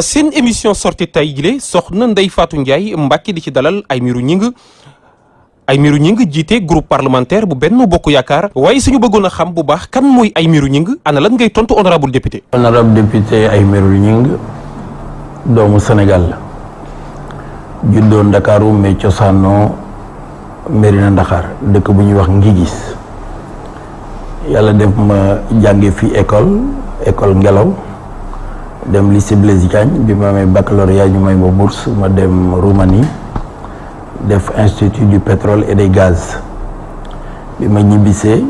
seen émission sortie tay jile soxna Ndeye Fatou Ndiaye Mbacke di ci dalal Aymérou Gningue jiite groupe parlementaire bu Benno Bokk Yaakaar waaye suñu bëggoon a xam bu baax kan mooy Aymérou Gningue ana lan ngay tontu honorable député. honorable député Aymérou Gningue doomu Sénégal la juddoo Ndakaaru mais cosaanoo Mérina Ndaxaar dëkk bu ñuy wax Ngigis yàlla def ma jànge fi école Ngelaw dem lycée Blaise Diagne bi ma amee baccalauréat ñu may ma bourse ma dem Roumanie def institut du pétrole et des gaz bi ma ñibbisee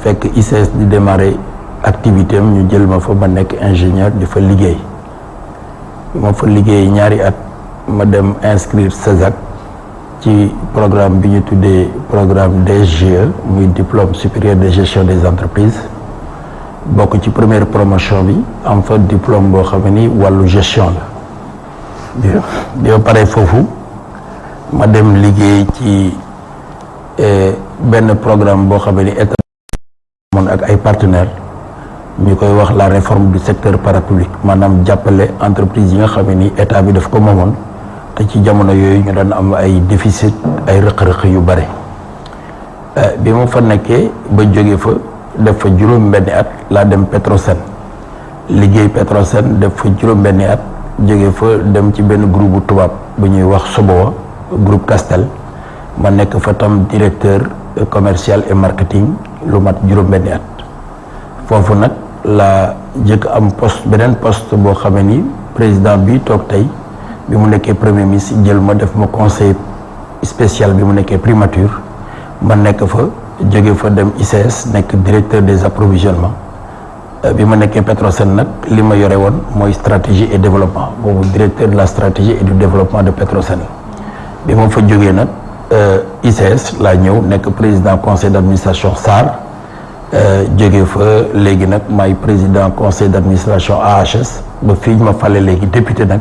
fekk ICS di démarrer activité am ñu jël ma fa ma nekk ingénieur di fa liggéey bi ma fa liggéey ñaari at ma dem inscrire CESAC ci programme bi ñu tuddee programme DSGE muy diplôme supérieur de gestion des entreprises bokk ci première promotion bi am fa diplôme boo xam ni wàllu gestion la bi ma paree foofu ma dem liggéey ci benn programme boo xam ni état moom ak ay partenaires ñu koy wax la réforme du secteur parapublic maanaam jàppale entreprise yi nga xam ni état bi daf ko moomoon te ci jamono yooyu ñu doon am ay déficit ay rëq-rëq yu bare bi ma fa nekkee ba jóge fa def fa juróom-benni at laa dem Petrosen liggéey Petrosen def fa juróom-benni at jóge fa dem ci benn groupe bu tubaab bu ñuy wax Sobowa groupe Castel ma nekk fa tam directeur commercial et marketing lu mat juróom-benni at foofu nag laa jëkk am poste beneen poste boo xamee ni président bi toog tey bi mu nekkee premier ministre jël ma def ma conseil spécial bi mu nekkee primature ma nekk fa jóge fa dem ICS nekk directeur des approvisionnements bi ma nekkee Petrosen nag li ma yore woon mooy stratégie et développement boobu directeur de la stratégie et du développement de Petrosen bi ma fa jógee nag ICS laa ñëw nekk président conseil d'administration SAR jóge fa léegi nag maay président conseil d'administration AHS ba fii ma fale léegi député nag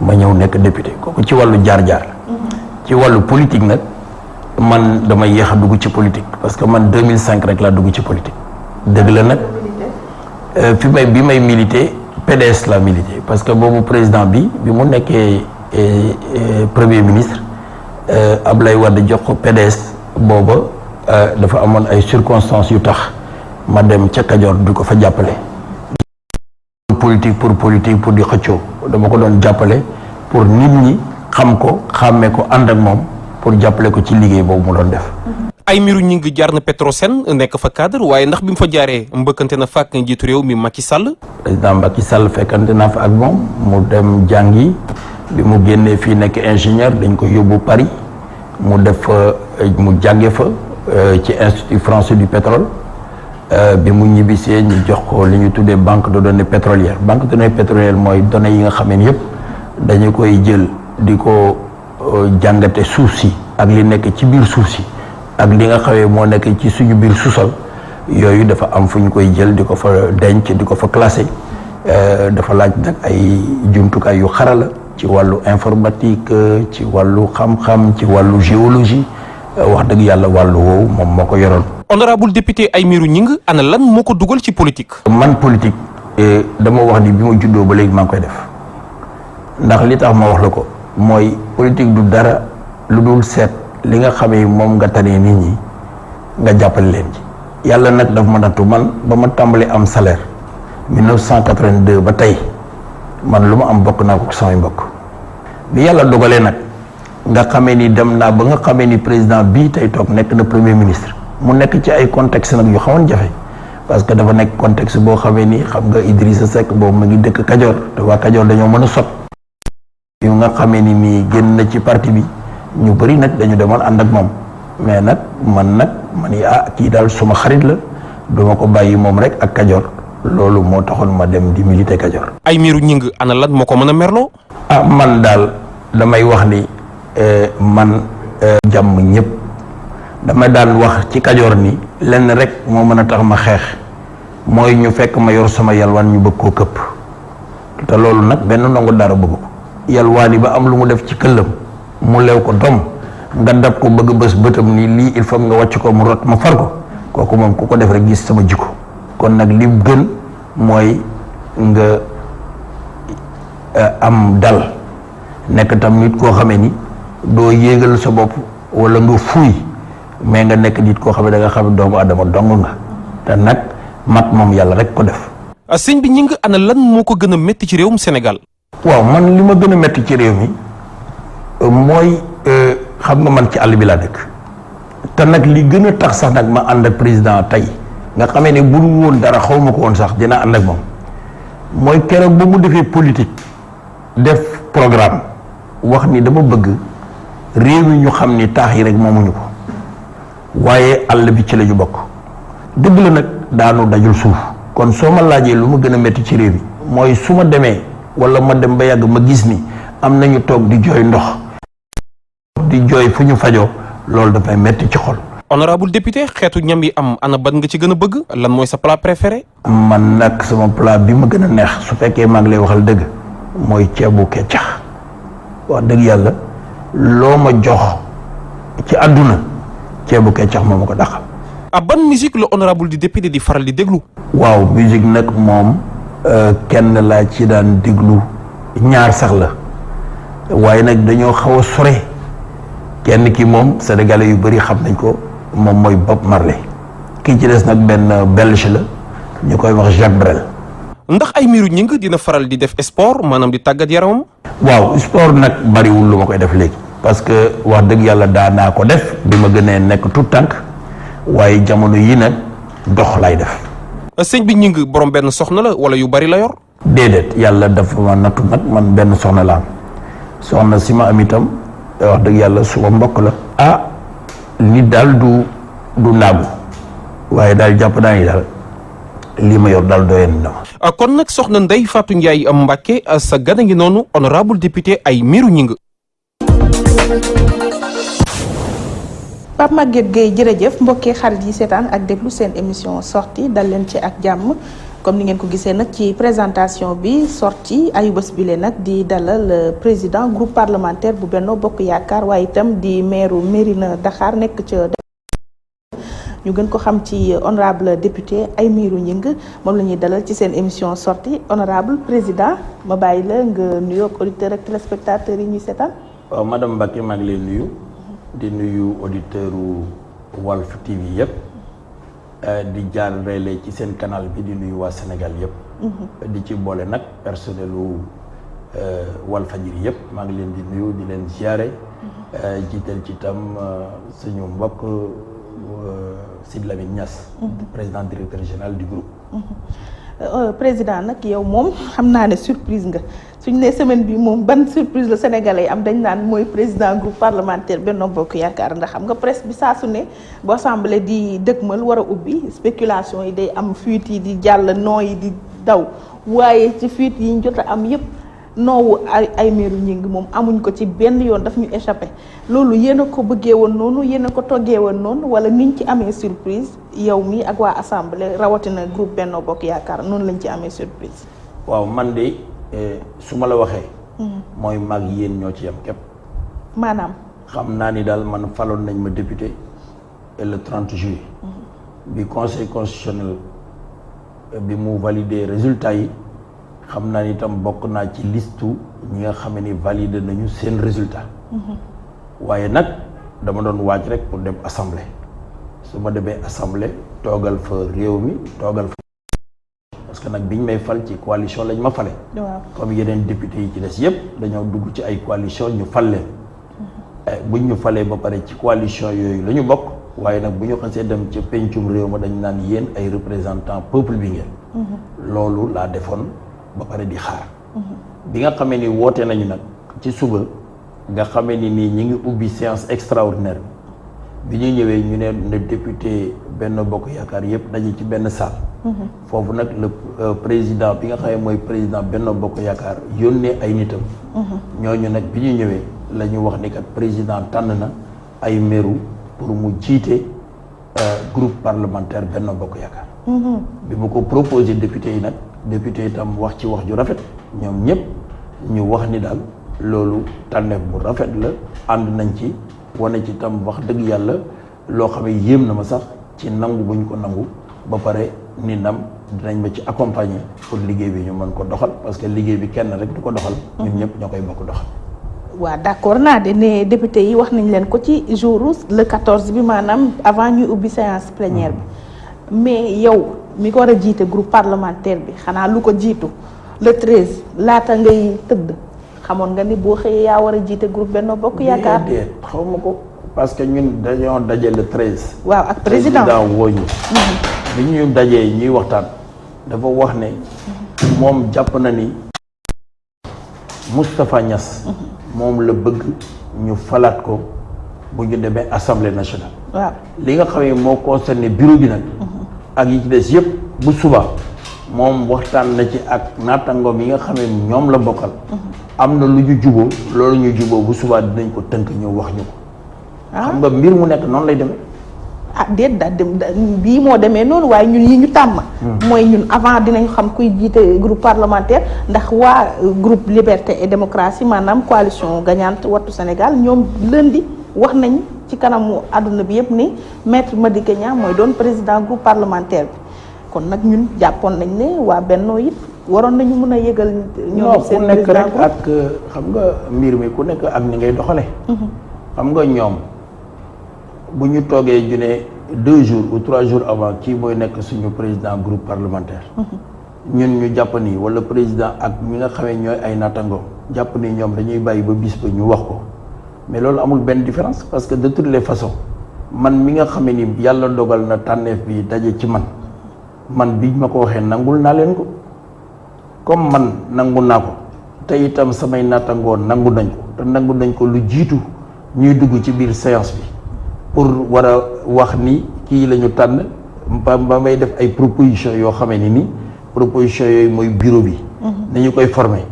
ma ñëw nekk député kooku ci wàllu jaar-jaar ci wàllu politique nag man damay yéex a dugg ci politique parce que man 2005 rek laa dugg ci politique dëgg la nag bi may milité PDS laa milité parce que boobu président bi mu nekkee premier ministre Ablaye Wade jox ko PDS booba dafa amoon ay circonstances yu tax ma dem ca Kajoor di ko fa jàppale politique pour di xëccoo dama ko doon jàppale pour nit ñi xam ko xàmmee ko ànd ak moom pour jàppale ko ci liggéey boobu mu doon def. Aymérou Gningue jaar na Petrosen nekk fa cadre waaye ndax bi mu fa jaaree mbëkkante na fa ak njiitu réew mi Macky Sall. président Macky Sall fekkante naa fa ak moom mu dem jàngi bi mu génnee fii nekk ingénieur dañ ko yóbbu Paris mu def mu jànge fa ci institut français du pétrole bi mu ñibbisee ñu jox ko li ñu tuddee banque de données pétrolières banque de données pétrolières mooy données yi nga xam ne yëpp dañu koy jël di ko jàngate suuf si ak li nekk ci biir suuf si ak li nga xamee moo nekk ci suñu biir sous-sol yooyu dafa am fu ñu koy jël di ko fa denc di ko fa classé dafa laaj nag ay jumtukaay yu xarala ci wàllu informatique ci wàllu xam-xam ci wàllu géologie wax dëgg yàlla wàllu woowu moom moo ko yoroon. honorable député Aymérou Gningue ana lan moo ko dugal ci politique. man politique dama wax ni bi ma juddoo ba léegi maa ngi koy def ndax li tax ma wax la ko mooy politique du dara lu dul seet li nga xamee moom nga tanee nit ñi nga jàppale leen ci. yàlla nag daf ma nattu man ba ma tàmbalee am salaire 1982 ba tey man lu ma am bokk naa ko samay mbokk bi yàlla dogalee nag nga xamee ni dem naa ba nga xamee ni président bii tey toog nekk na premier ministre mu nekk ci ay contexte nag yu xawoon jafe parce que dafa nekk contexte boo xamee ni xam nga Idrissa Seck boobu mu ngi dëkk Kajoor te waa Kajoor dañoo mën a sot yu nga xamee ni mii génn na ci parti bi ñu bëri nag dañu demoon ànd ak moom mais nag man ni kii daal suma xarit la duma ko bàyyi moom rek ak Kajoor loolu moo taxoon ma dem di militer Kajoor. Aymérou Gningue ana lan moo ko mën a merloo. man daal damay wax ni man jàmm ñëpp dama daan wax ci Kajoor ni lenn rek moo mën a tax ma xeex mooy ñu fekk ma yor sama yalwaan ñu bëgg koo këpp te loolu nag benn ndongo dara bëgg ko yalwaan yi ba am lu mu def ci këllam mu lew ko dom nga dab ko bëgg bës bëtam ni lii il faut nga wàcc ko mu rot ma far ko kooku moom ku ko def rek gis sama jikko kon nag li gën mooy nga am dal nekk tam nit koo xamee ni doo yéegal sa bopp wala nga fuuy mais nga nekk nit koo xam ne da nga xam ne doomu adama dong nga te nag mat moom yàlla rek ko def. sëñ bi Gningue ana lan moo ko gën a métti ci réewum Sénégal. waaw man li ma gën a métti ci réew mi mooy xam nga man ci àll bi laa dëkk te nag li gën a tax sax nag ma ànd ak président tey nga xamee ne bu dul woon dara xaw ma ko woon sax dina ànd ak moom mooy keroog ba mu defee politique def programme wax ni dama bëgg réew mi ñu xam ni taax yi rek moomuñu ko waaye àll bi ci la ñu bokk dëgg la nag daanu dajul suuf kon soo ma laajee lu ma gën a métti ci réew mi mooy su ma demee wala ma dem ba yàgg ma gis ni am nañu toog di jooy ndox di jooy fu ñu fajoo loolu dafay métti ci xol. honorable député xeetu ñam yi am ana ban nga ci gën a bëgg lan mooy sa plat préféré. man nag sama plat bi ma gën a neex su fekkee maa ngi lay waxal dëgg mooy ceebu keccax wax dëgg yàlla loo ma jox ci àdduna ceebu keccax moo ma ko dàqal. ban musique la honorable di député di faral di déglu. waaw musique nag moom kenn laa ci daan déglu ñaar sax la waaye nag dañoo xaw a sore kenn ki moom sénégalais yu bëri xam nañ ko moom mooy Bob Marley kii ci des nag benn belge la ñu koy wax Jacques Brel. ndax Aymérou Gningue dina faral di def sport maanaam di tàggat yaramam. waaw sport nag bariwul lu ma koy def léegi parce que wax dëgg yàlla daanaa ko def bi ma gënee nekk tout tànk waaye jamono yi nag dox lay def. sëñ bi Gningue borom benn soxna la wala yu bari la yor. déedéet yàlla dafa ma nattu nag man benn soxna la am soxna si ma am itam wax dëgg yàlla suma mbokk la. ah nit daal du naagu waaye daal jàpp naa ni daal lii ma yor daal doyen na ma. kon nag soxna Ndeye Fatou Ndiaye Mbacké sa gana ngi noonu honorable député Aymérou Gningue. Pape Maguette Gueye jërëjëf mbokki xarit yi seetaan ak déglu seen émission sortie dal leen ci ak jàmm comme ni ngeen ko gisee nag ci présentation bi sortie ayubés bi leen nag di dalal président groupe parlementaire bu Benno Bokk Yaakaar waaye itam di maire Mérina Dakhar nekk ca ñu gën ko xam ci honorable député Aymérou Gningue moom la ñuy dalal ci seen émission sortie honorable président ma bàyyi la nga nuyoo ak auditeurs ak téléspectateurs yi ñuy seetaan. waaw madame Mbacké maa ngi lay nuyu. di nuyu auditeuru Walf TV yëpp di jaarale ci seen canal bi di nuyu waa Sénégal yëpp. di ci boole nag personnelu Walfadjri yëpp maa ngi leen di nuyu di leen ziare. jiital ci itam suñu mbokk Sidy Lamine Niass. président directeur général du groupe. président nag yow moom xam naa ne surprise nga suñ ne semaine bi moom ban surprise la sénégalais am dañ naan mooy président groupe parlementaire Benno Bokk Yaakaar ndax xam nga presse bi saa su ne bu assemblée di dëgmal war a ubbi spéculation yi day am fuite yi di jàll noo yi di daw waaye ci fuite yi ñu jot a am yépp noowu Aymérou Gningue moom amuñ ko ci benn yoon daf ñu échappé loolu yéen a ko bëggee woon noonu yéen a ko toggee woon noonu wala niñ ci amee surprise yow mi ak waa assemblée rawatina groupe Benno Bokk Yaakaar noonu lañ ci amee surprise. waaw man de su ma la waxee. mooy mag yéen ñoo ci yam képp. maanaam. xam naa ni daal man faloon nañ ma député le 30 juillet. bi conseil constitutionnel bi mu validé résultat yi. xam naa ni itam bokk naa ci listu ñi nga xam ni validé nañu seen résultat. waaye nag dama doon waaj rek pour dem assemblée su ma demee assemblée toogal fa réew mi toogal fa. parce que nag biñ may fal ci coalition lañ ma fale. comme yeneen député yi ci des yëpp dañoo dugg ci ay coalition ñu fal leen. buñ ñu falee ba pare ci coalition yooyu la ñu bokk waaye nag bu ñu xasee dem ci pencum réew ma dañ naan yéen ay représentant peuple bi ngeen. loolu laa defoon. ba pare di xaar. bi nga xamee ni woote nañu nag ci suba nga xamee ni nii ñi ngi ubbi séance extraordinaire bi ñu ñëwee ñu ne député Benno Bokk Yaakaar yëpp daje ci benn salle. foofu nag le président bi nga xamee mooy président Benno Bokk Yaakaar yónnee ay nitam. ñooñu nag bi ñu ñëwee la ñu wax ni kat président tànn na Aymérou pour mu jiite groupe parlementaire Benno Bokk Yaakaar. bi mu ko proposé député yi nag. député itam wax ci wax ju rafet ñoom ñëpp ñu wax ni daal loolu tànneef bu rafet la ànd nañ ci wane ci itam wax dëgg yàlla loo xam ne yéem na ma sax ci nangu bu ñu ko nangu ba pare ni ndam dinañ ma ci accompagner pour liggéey bi ñu mën ko doxal parce que liggéey bi kenn rek du ko doxal. ñun ñëpp ñoo koy bokk doxal. waaw d'accord naa de ne député yi wax nañ leen ko ci jour le 14 bi maanaam avant ñuy ubbi séance plénière bi mais yow mi ko war a jiite groupe parlementaire bi xanaa lu ko jiitu le 13 laata ngay tëdd xamoon nga ni boo xëyee yaa war a jiite groupe Benno Bokk Yaakaar. déedéet xaw ma ko parce que ñun dañoo daje le 13. waaw ak président woo ñu. bi ñu dajee ñuy waxtaan dafa wax ne moom jàpp na ni Moustapha Niass. moom la bëgg ñu falaat ko bu ñu demee assemblée nationale. waaw li nga xam ne moo concerné bureau bi nag. ak yi ci des yëpp bu suba moom waxtaan na ci ak naataangoom yi nga xam ne ñoom la bokkal. am na lu ñu juboo loolu ñu juboo bu subaa dinañ ko tënk ñëw wax ñu ko. xam nga mbir mu nekk noonu lay demee. déet bii moo demee noonu waaye ñun yi ñu tàmm. mooy ñun avant dinañ xam kuy jiite groupe parlementaire ndax waa groupe liberté et démocratie maanaam coalition gagnante wattu Sénégal ñoom lundi wax nañ ci kanamu àdduna bi yëpp ni maître Madické Niang mooy doon président groupe parlementaire bi kon nag ñun jàppoon nañ ne waa Benno it waroon nañu mën a yëgal. ñoom seen ku nekk rek ak xam nga mbir mi ku nekk ak ni ngay doxale xam nga ñoom. bu ñu toogee ju ne 2 jours ou 3 jours avant kii mooy nekk suñu président groupe parlementaire. ñun ñu jàpp ni wala président ak ñi nga xamee ñooy ay nattangoo jàpp ni ñoom dañuy bàyyi ba bis ba ñu wax ko mais loolu amul benn différence parce que de toutes les façons man mi nga xamee ni yàlla dogal na tànneef bi daje ci man bi ma ko waxee nangul naa leen ko comme man nangu naa ko te itam samay nattangoo nangu nañ ko te nangu nañ ko lu jiitu ñuy dugg ci biir séance bi. pour war a wax ni kii la ñu tànn ba may def ay proposition yoo xamee ni ni proposition yooyu mooy bureau bi nañu koy former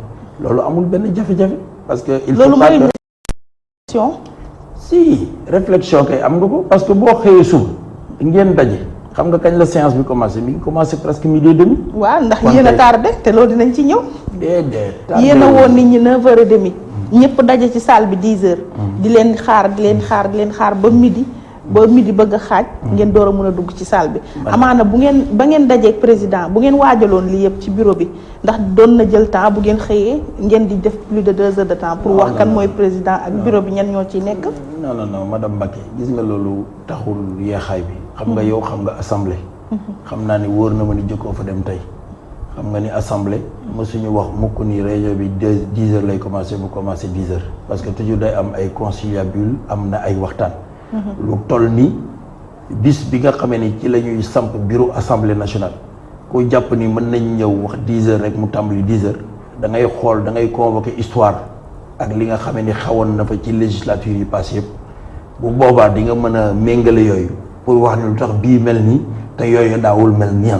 loolu amul benn jafe-jafe parce que il faut pas que si réflexion kay am nga ko parce que boo xëyee suba ngeen daje xam nga kañ la séance bi commencé mi ngi commencé presque 12h30. waaw ndax yéen a tardé te loolu dinañ ci ñëw déedéet yéen a woon nit ñi 9h30 ñëpp daje ci salle bi 10h. di leen xaar ba midi bëgg a xaaj. ngeen door a mën a dugg ci salle bi. amaana ba ngeen dajeeg président bu ngeen waajaloon lii yëpp ci bureau bi ndax doon na jël temps bu ngeen xëyee ngeen di def plus de 2 heures de temps. pour wax kan mooy président ak bureau bi ñan ñoo ciy nekk. non madame Mbacké gis nga loolu taxul yeexaay bi. xam nga yow xam nga assemblée. xam naa ni wóor na ma ni jëkkoo fa dem tey. xam nga ni assemblée mësuñu wax mukk ni réunion bi 10 heures lay commencé mu commencé 10 heures parce que toujours day am ay conciliabule am na ay waxtaan lu toll ni bis bi nga xamee ni ci la ñuy samp bureau assemblée nationale ku jàpp ni mën nañ ñëw wax 10 heures rek mu tàmbali 10 heures da ngay xool da ngay convoquer histoire ak li nga xamee ni xawoon na fa ci législature yi passé yëpp bu boobaa di nga mën a méngale yooyu pour wax ni lu tax bii mel nii te yooyu daawul mel nii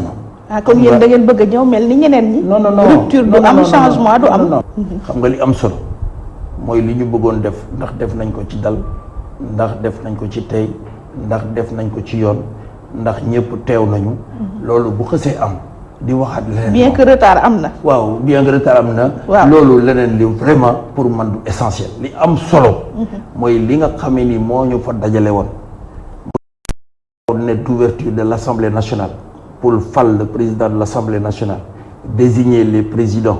kon yéen da ngeen bëgg a ñëw mel ni ñeneen ñi. non rupture du am changement du am. xam nga li am solo mooy li ñu bëggoon def ndax def nañ ko ci dal ndax def nañ ko ci tey ndax def nañ ko ci yoon ndax ñëpp teew nañu. loolu bu xësee am di waxaat leneen. bien que retard am na. waaw bien que retard am na. waaw loolu leneen li vraiment pour man du essentiel. li am solo. mooy li nga xamee ni moo ñu fa dajale woon. mooy d'ouverture de l'Assemblée nationale. pour fal le président de l'Assemblée nationale désigner les présidents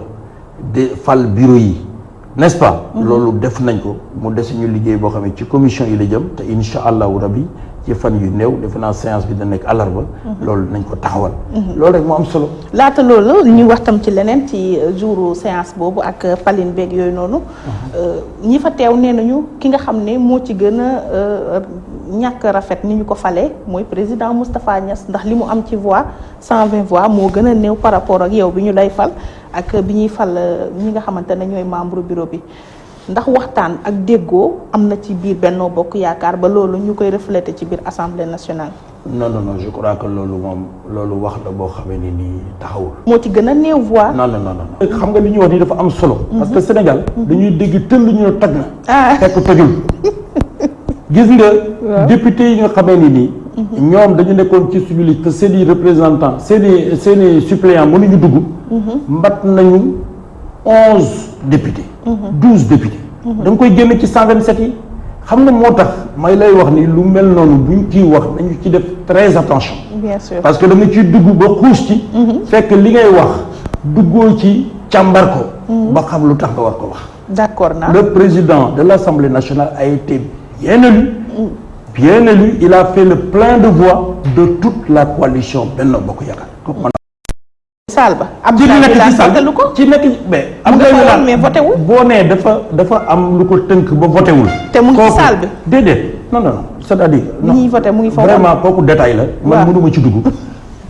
de fal bureau yi n'est-ce pas loolu def nañ ko mu des ñu liggéey boo xam ne ci commission yi la jëm te insha allahu rabbi ci fan yu néew defe naa séance bi da nekk àllarba loolu nañ ko taxawal loolu rek moo am solo laata loolu ñu wax tam ci leneen ci jouru séance boobu ak paline beeg yooyu noonu ñi fa teew nee nañu ki nga xam ne moo ci gën a ñàkk rafet ni ñu ko falee mooy président Moustapha Niass ndax li mu am ci voix 120 voix moo gën a néew par rapport ak yow bi ñu lay fal ak bi ñuy fal ñi nga xamante ne ñooy membre bureau bi ndax waxtaan ak déggoo am na ci biir Benno Bokk Yaakaar ba loolu ñu koy refléter ci biir Assemblée nationale. non je crois que loolu moom loolu wax la boo xamee ni nii taxawul. moo ci gën a néew voix. non. xam nga li ñuy wax nii dafa am solo. parce que Sénégal dañuy dégg tëll ñu ne toj na. fekk tojul. gis nga. député yi nga xamee ni nii. ñoom dañu nekkoon ci suñu liste seen i représentants seen i suppléants mënuñu dugg. mbat nañu 11 députés. 12 députés. da nga koy génne ci 127 yi xam nga moo tax may lay wax ni lu mel noonu buñ ciy wax nañu ci def très attention. bien sûr parce que da nga ciy dugg ba xuus ci. fekk li ngay wax duggoo ci càmbar ko. ba xam lu tax nga war ko wax. d'accord naa. Le président de l'Assemblée nationale a été bien élu. Bien élu, il a fait le plein de voix de toute la coalition Benno Bokk Yaakaar. saal ba ci Abdoulaye nekk ci Wilane salle voté lu ko. ci nekk mais mu nga Abdoulaye fa woon Wilane mais voté wul. boo nee dafa am lu ko tënk ba voté wul. te mu ngi ci kooku salle bi. déedéet non c'est-à-dire. non ñiy voté mu ngi fa woon. vraiment kooku détail la. man waaw mënuma ci dugg.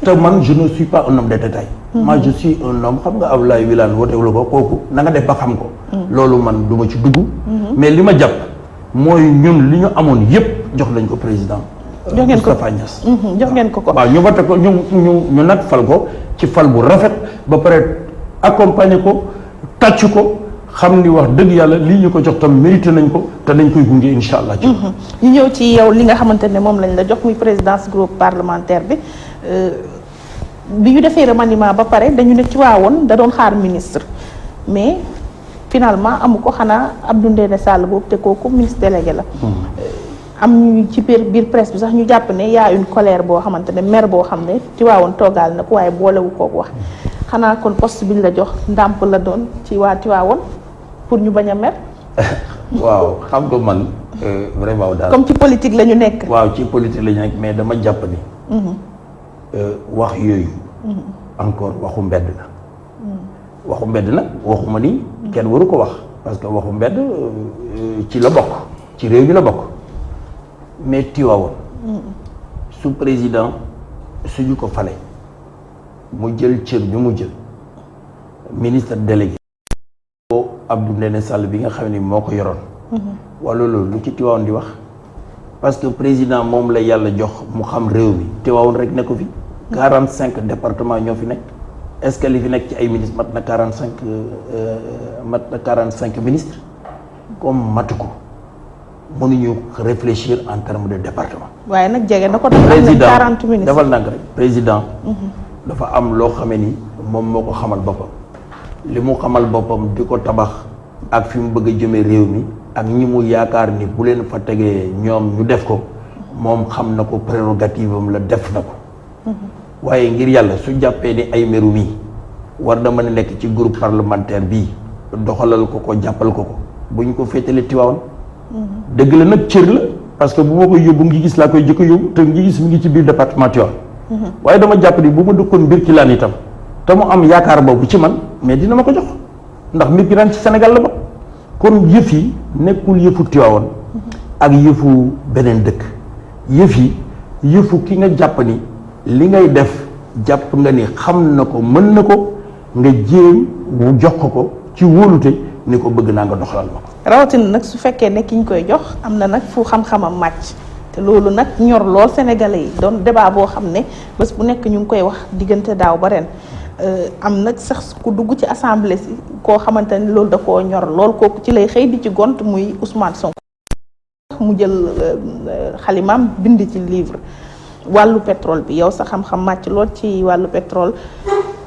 te man je ne suis pas un homme de détail. moi je suis un homme xam nga Abdoulaye Wilane voté wul ko kooku na nga def ba xam ko. loolu man du ma ci dugg. mais li ma jàpp mooy ñun li ñu amoon yépp jox lañ ko président. jox ngeen ko Moustapha Niasse. jox ngeen ko ko. waaw ñu voté ko ñu nag fal ko ci fal bu rafet ba pare accompagner ko tàcc ko xam ni wax dëgg yàlla lii ñu ko jox tam mérité nañ ko te dañ koy gunge incha allah. ñu ñëw ci yow li nga xamante ne moom lañ la jox muy présidence groupe parlementaire bi ñu defee remaniement ba pare dañu ne ci waawoon da doon xaar ministre mais finalement amu ko xanaa Abdou Ndéné Sall boobu te kooku ministre délégué la. am ñu ci biir presse bi sax ñu jàpp ne y a une colère boo xamante ne maire boo xam ne Tiwaawoon toogaal na ko waaye boolewu koog wax xanaa kon poste bi ñu la jox ndàmp la doon ci waa Tiwaawoon pour ñu bañ a mer. waaw xam nga man vraiment daal. comme ci politique la ñu nekk. waaw ci politique la ñu nekk mais dama jàpp ni. wax yooyu. encore waxu mbedd la. waxu mbedd nag waxuma ni kenn waru ko wax parce que waxu mbedd ci la bokk ci réew mi la bokk. mais Tiwaawoon su président suñu ko fale mu jël cër bi mu jël ministre délégué ko Abdou Ndéné Sall bi nga xam ne moo ko yoroon wala loolu lu ci Tiwaawoon di wax parce que président moom la yàlla jox mu xam réew mi Tiwaawoon rek ne ko fi 45 départements ñoo fi nekk est-ce que li fi nekk ci ay ministres mat na 45 ministres comme matu ko mënuñu réfléchir en termes de département. waaye nag jege na ko dafa am 40 ministres defal ndànk rek président. dafa am loo xamee ni moom moo ko xamal boppam. li mu xamal boppam di ko tabax ak fi mu bëgg a jëmee réew mi ak ñi mu yaakaar ni bu leen fa tegee ñoom ñu def ko moom xam na ko prérogative am la def na ko. waaye ngir yàlla su jàppee ni ay meru mii war na mën a nekk ci groupe parlementaire bii doxalal ko jàppal ko bu ñu ko féetalee Tiwaawan. dëgg la nag cër la parce que bu ma koy yóbbu ngi gis laa koy jëkk yóbbu te ngi gis mi ngi ci biir département Tivaouane waaye dama jàpp ni bu ma dëkkoon mbir ki laan itam te mu am yaakaar boobu ci man mais dina ma ko jox ndax mbir ki laan ci Sénégal la ba kon yëf yi nekkul yëfu Tivaouane ak yëfu beneen dëkk yëf yi yëfu ki nga jàpp ni li ngay def jàpp nga ni xam na ko mën na ko nga jéem mu jox ko ci wóolute ni ko bëgg naa nga doxalal ma ko rawatina nag su fekkee ne ki ñu koy jox am na nag fu xam-xamam màcc te loolu nag ñor lool sénégalais yi doon débat boo xam ne bés bu nekk ñu ngi koy wax diggante daaw ba ren am nag sax ku dugg ci assemblée si koo xamante ne loolu da koo ñor lool kooku ci lay xëy di ci gont muy Ousmane Sonko mu jël xalimaam bind ci livre wàllu pétrole bi yow sa xam-xam màcc lool ci wàllu pétrole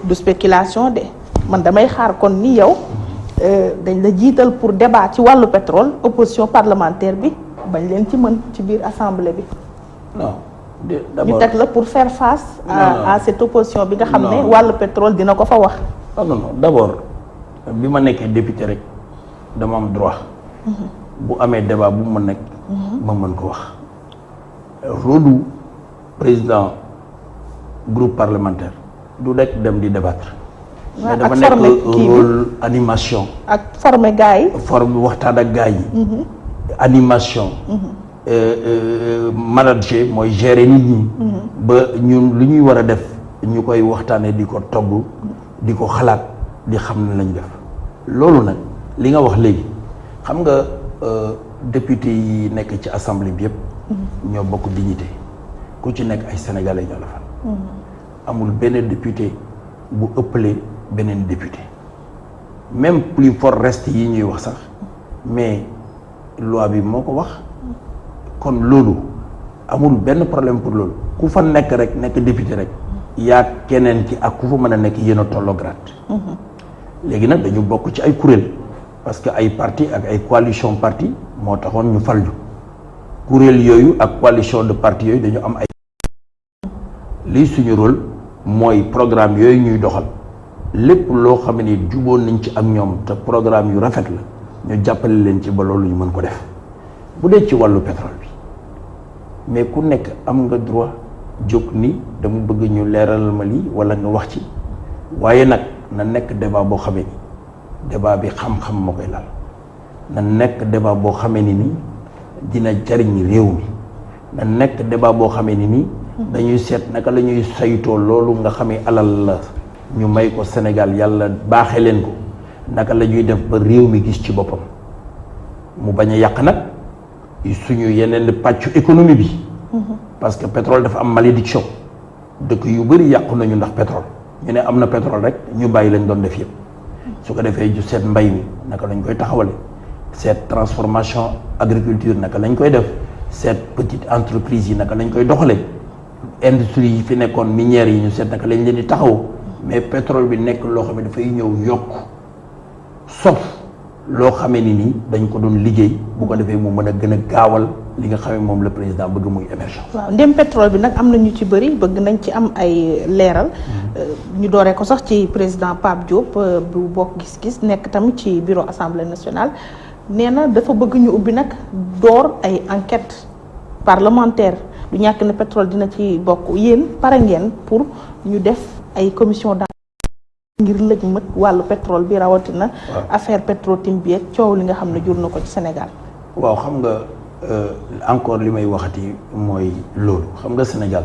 du spéculation de man damay xaar kon ni yow dañ la jiital pour débat ci wàllu pétrole opposition parlementaire bi bañ leen ci mën ci biir assemblée bi. non ñu teg la pour faire face à cette opposition bi nga xam ne wàllu pétrole dina ko fa wax. non d'abord bi ma nekkee député rek dama am droit. bu amee débat bu ma nekk. ma mën ko wax. rôle président groupe parlementaire du rek dem di débattre. mais dafa nekk rôle animation. ak former gars yi. former waxtaan ak gars yi. animation. manager mooy gérer nit ñi. ba ñun lu ñuy war a def ñu koy waxtaanee di ko togg di ko xalaat di xam ne lañ def loolu nag li nga wax léegi xam nga député yi nekk ci assemblée bi yëpp. ñoo bokk dignité ku ci nekk ay sénégalais ñoo la fal. amul benn député bu ëppalee beneen député même plus fort reste yi ñuy wax sax mais loi bi moo ko wax kon loolu amul benn problème pour loolu ku fa nekk rek nekk député rek yaa keneen ki ak ku fa mën a nekk yéen a tolloo grade. léegi nag dañu bokk ci ay kuréel parce que ay parti ak ay coalition parti moo taxoon ñu fal ñu kuréel yooyu ak coalition de partis yooyu dañu am ay lii suñu rôle mooy programme yooyu ñuy doxal lépp loo xam ne juboon nañ ci ak ñoom te programme yu rafet la ñu jàppale leen ci ba loolu ñu mën ko def bu dee ci wàllu pétrole bi mais ku nekk am nga droit jóg ni dama bëgg ñu leeralal ma lii wala nga wax ci waaye nag na nekk débat boo xamee ni débat bi xam-xam moo koy lal na nekk débat boo xamee ni dina jariñ réew mi na nekk débat boo xamee ni dañuy seet naka la ñuy saytoo loolu nga xamee alal la ñu may ko Sénégal yàlla baaxe leen ko naka la ñuy def ba réew mi gis ci boppam mu bañ a yàq nag suñu yeneen pàccu économie bi parce que pétrole dafa am malédiction dëkk yu bëri yàqu nañu ndax pétrole ñu ne am na pétrole rek ñu bàyyi lañ doon def yëpp su ko defee ju seet mbay mi naka lañ koy taxawale seet transformation agriculture naka lañ koy def seet petite entreprise yi naka lañ koy doxale industrie yi fi nekkoon minières yi ñu seet naka lañ leen di taxaw mais pétrole bi nekk loo xam ne dafay ñëw yokk sauf loo xamee ni nii dañ ko doon liggéey bu ko defee mu mën a gën a gaawal li nga xamee moom le président bëgg muy émergence. waaw ndem pétrole bi nag am na ñu ci bëri bëgg nañ ci am ay leeral. ñu dooree ko sax ci président Pape Diop bu bokk gis-gis nekk tamit ci bureau assemblée nationale nee na dafa bëgg ñu ubbi nag door ay enquête parlementaire du ñàkk ne pétrole dina ci bokk yéen pare ngeen pour ñu def ay commission d'enquête ngir lëj mët wàllu pétrole bi rawatina. affaire Petro-Tim bi ak coow li nga xam ne jur na ko ci Sénégal. waaw xam nga encore li may waxati mooy loolu xam nga Sénégal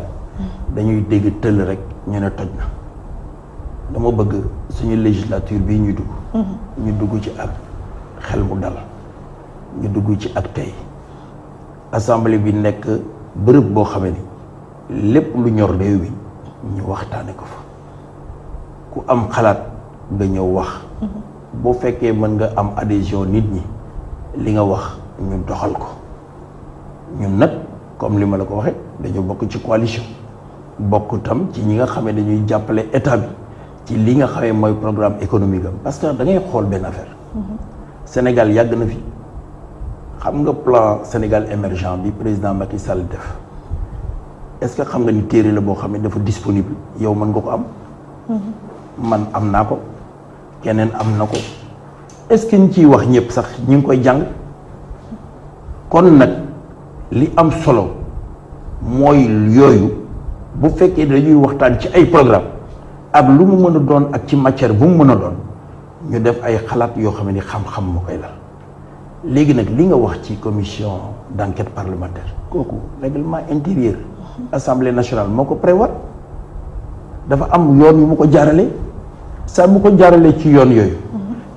dañuy dégg tëll rek ñu ne toj na dama bëgg suñu législature bii ñuy dugg. ñu dugg ci ak xel mu dal ñu dugg ci ak tey assemblée bi nekk bërëb boo xamee ni lépp lu ñor réew mi ñu waxtaane ko fa ku am xalaat nga ñëw wax boo fekkee mën nga am adhésion nit ñi li nga wax ñu doxal ko ñun nag comme li ma la ko waxee dañu bokk ci coalition bokk tam ci ñi nga xamee dañuy jàppale état bi ci li nga xamee mooy programme économique am parce que da ngay xool benn affaire Sénégal yàgg na fi xam nga plan Sénégal émergent bi président Macky Sall def est-ce que xam nga ni téere la boo xam ne dafa disponible yow mën nga ko am man am naa ko keneen am na ko est-ce que ñu ciy wax ñëpp sax ñu ngi koy jàng kon nag li am solo mooy yooyu bu fekkee dañuy waxtaan ci ay programme ak lu mu mën a doon ak ci matière bu mu mën a doon ñu def ay xalaat yoo xam ne xam-xam moo koy lal léegi nag li nga wax ci commission d'enquête parlementaire kooku règlement intérieur assemblée nationale moo ko prévoir dafa am yoon yu mu ko jaarale saa mu ko jaarale ci yoon yooyu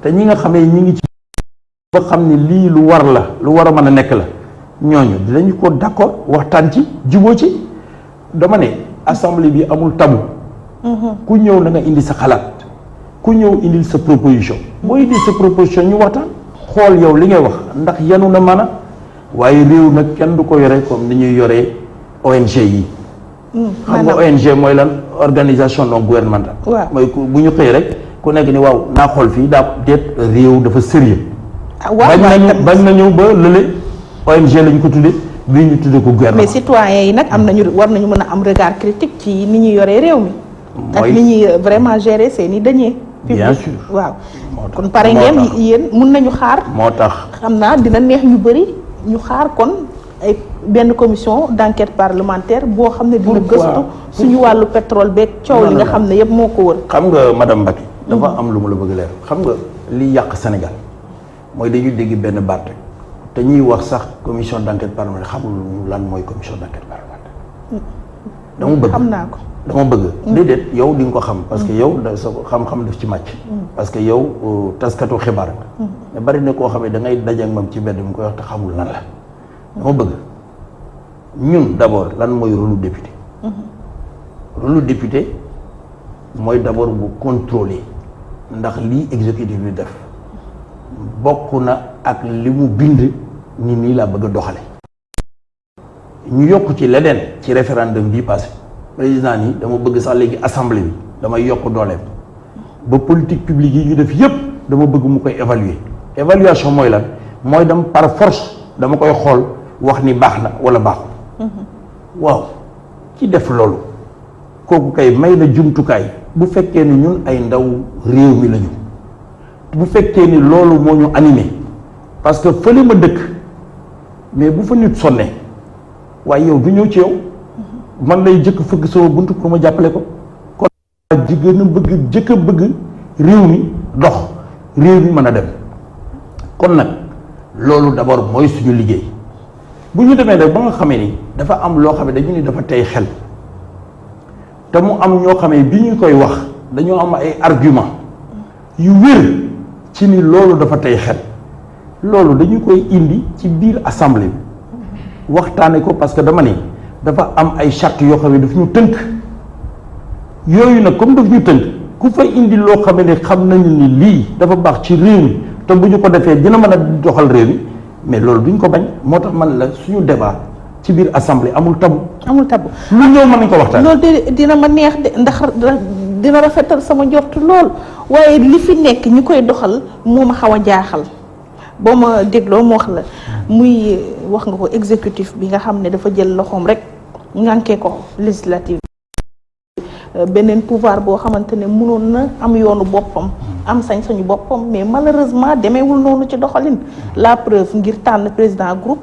te ñi nga xamee ñi ngi ci ba xam ne lii lu war la lu war a mën a nekk la ñooñu dinañu ko d'accord waxtaan ci juboo ci dama ne assemblée bi amul tabu ku ñëw na nga indi sa xalaat ku ñëw indil sa proposition boo indil sa proposition ñu waxtaan xool yow li ngay wax ndax yanu na mën a waaye réew nag kenn du ko yore comme ni ñuy yoree ONG yi xam nga ONG mooy lan organisation non gouvernementale mooy bu ñu xëy rek ku nekk ni waaw naa xool fii daa déet réew dafa sérieux bañ nañu ba lële ONG lañ ko tudde bii ñu tudde ko gouvernement mais citoyens yi nag am nañu war nañu mën a am regard critique ci ni ñuy yoree réew mi ak ni ñuy vraiment gérer seeni deniers publics bien sûr waaw kon pare ngeen yéen mun nañu xaar moo tax xam naa dina neex ñu bëri ñu xaar kon ay benn commission d'enquête parlementaire boo xam ne dina gëstu suñu wàllu pétrole beeg coow li nga xam ne yëpp moo ko wër xam nga madame Mbacké dafa am lu ma la bëgg leer xam nga li yàq Sénégal mooy dañuy dégg benn baat rek te ñuy wax sax commission d'enquête parlementaire xamul lan mooy commission d'enquête parlementaire dama bëgg xam naa ko dama bëgg déedéet yow di nga ko xam parce que yow da sa xam-xam daf ci màcc parce que yow taskatu xibaar nga mais bari na koo xam ne da ngay daje ak moom ci mbedd mu koy wax te xamul lan la dama bëgg ñun d'abord lan mooy rôle député rôle député mooy d'abord bu contrôler ndax lii exécutif bi def bokk na ak li mu bind ni nii laa bëgg a doxale ñu yokk ci leneen ci référendum bii passé président ni dama bëgg sax léegi assemblée bi damay yokk dooleem ba politique publique yi ñu def yépp dama bëgg mu koy évaluer évaluation mooy lan mooy dem par force dama koy xool wax ni baax na wala baaxul. waaw ci def loolu kooku kay may na jumtukaay bu fekkee ni ñun ay ndaw réew mi lañu bu fekkee ni loolu moo ñu animé parce que fële ma dëkk mais bu fa nit sonne waaye yow du ñëw ci yow man lay jëkk fëgg sama bunt pour ma jàppale ko kon jigéen a bëgg jëkk a bëgg réew mi dox réew mi mën a dem kon nag loolu d'abord mooy suñu liggéey bu ñu demee nag ba nga xamee ni dafa am loo xam ne dañu ni dafa tey xel te mu am ñoo xamee bi ñu koy wax dañoo am ay argument yu wér ci ni loolu dafa tey xel loolu dañu koy indi ci biir assemblée bi waxtaane ko parce que dama ni dafa am ay charte yoo xam ne daf ñu tënk yooyu nag comme daf ñu tënk ku fay indi loo xam ne xam nañu ni lii dafa baax ci réew mi te bu ñu ko defee dina mën a doxal réew mi mais loolu duñ ko bañ moo tax man la suñu débat ci biir assemblée amul tabu. amul tabu lu ñëw mën nañ ko waxtaan. loolu de dina ma neex de ndax dina rafetal sama njort lool waaye li fi nekk ñi koy doxal moo ma xaw a jaaxal boo ma dégloo mu wax la muy wax nga ko exécutif bi nga xam ne dafa jël loxoom rek ngànkee ko législative beneen pouvoir boo xamante ne mënoon na am yoonu boppam am sañ-sañu boppam mais malheureusement demeewul noonu ci doxalin la preuve ngir tànn président groupe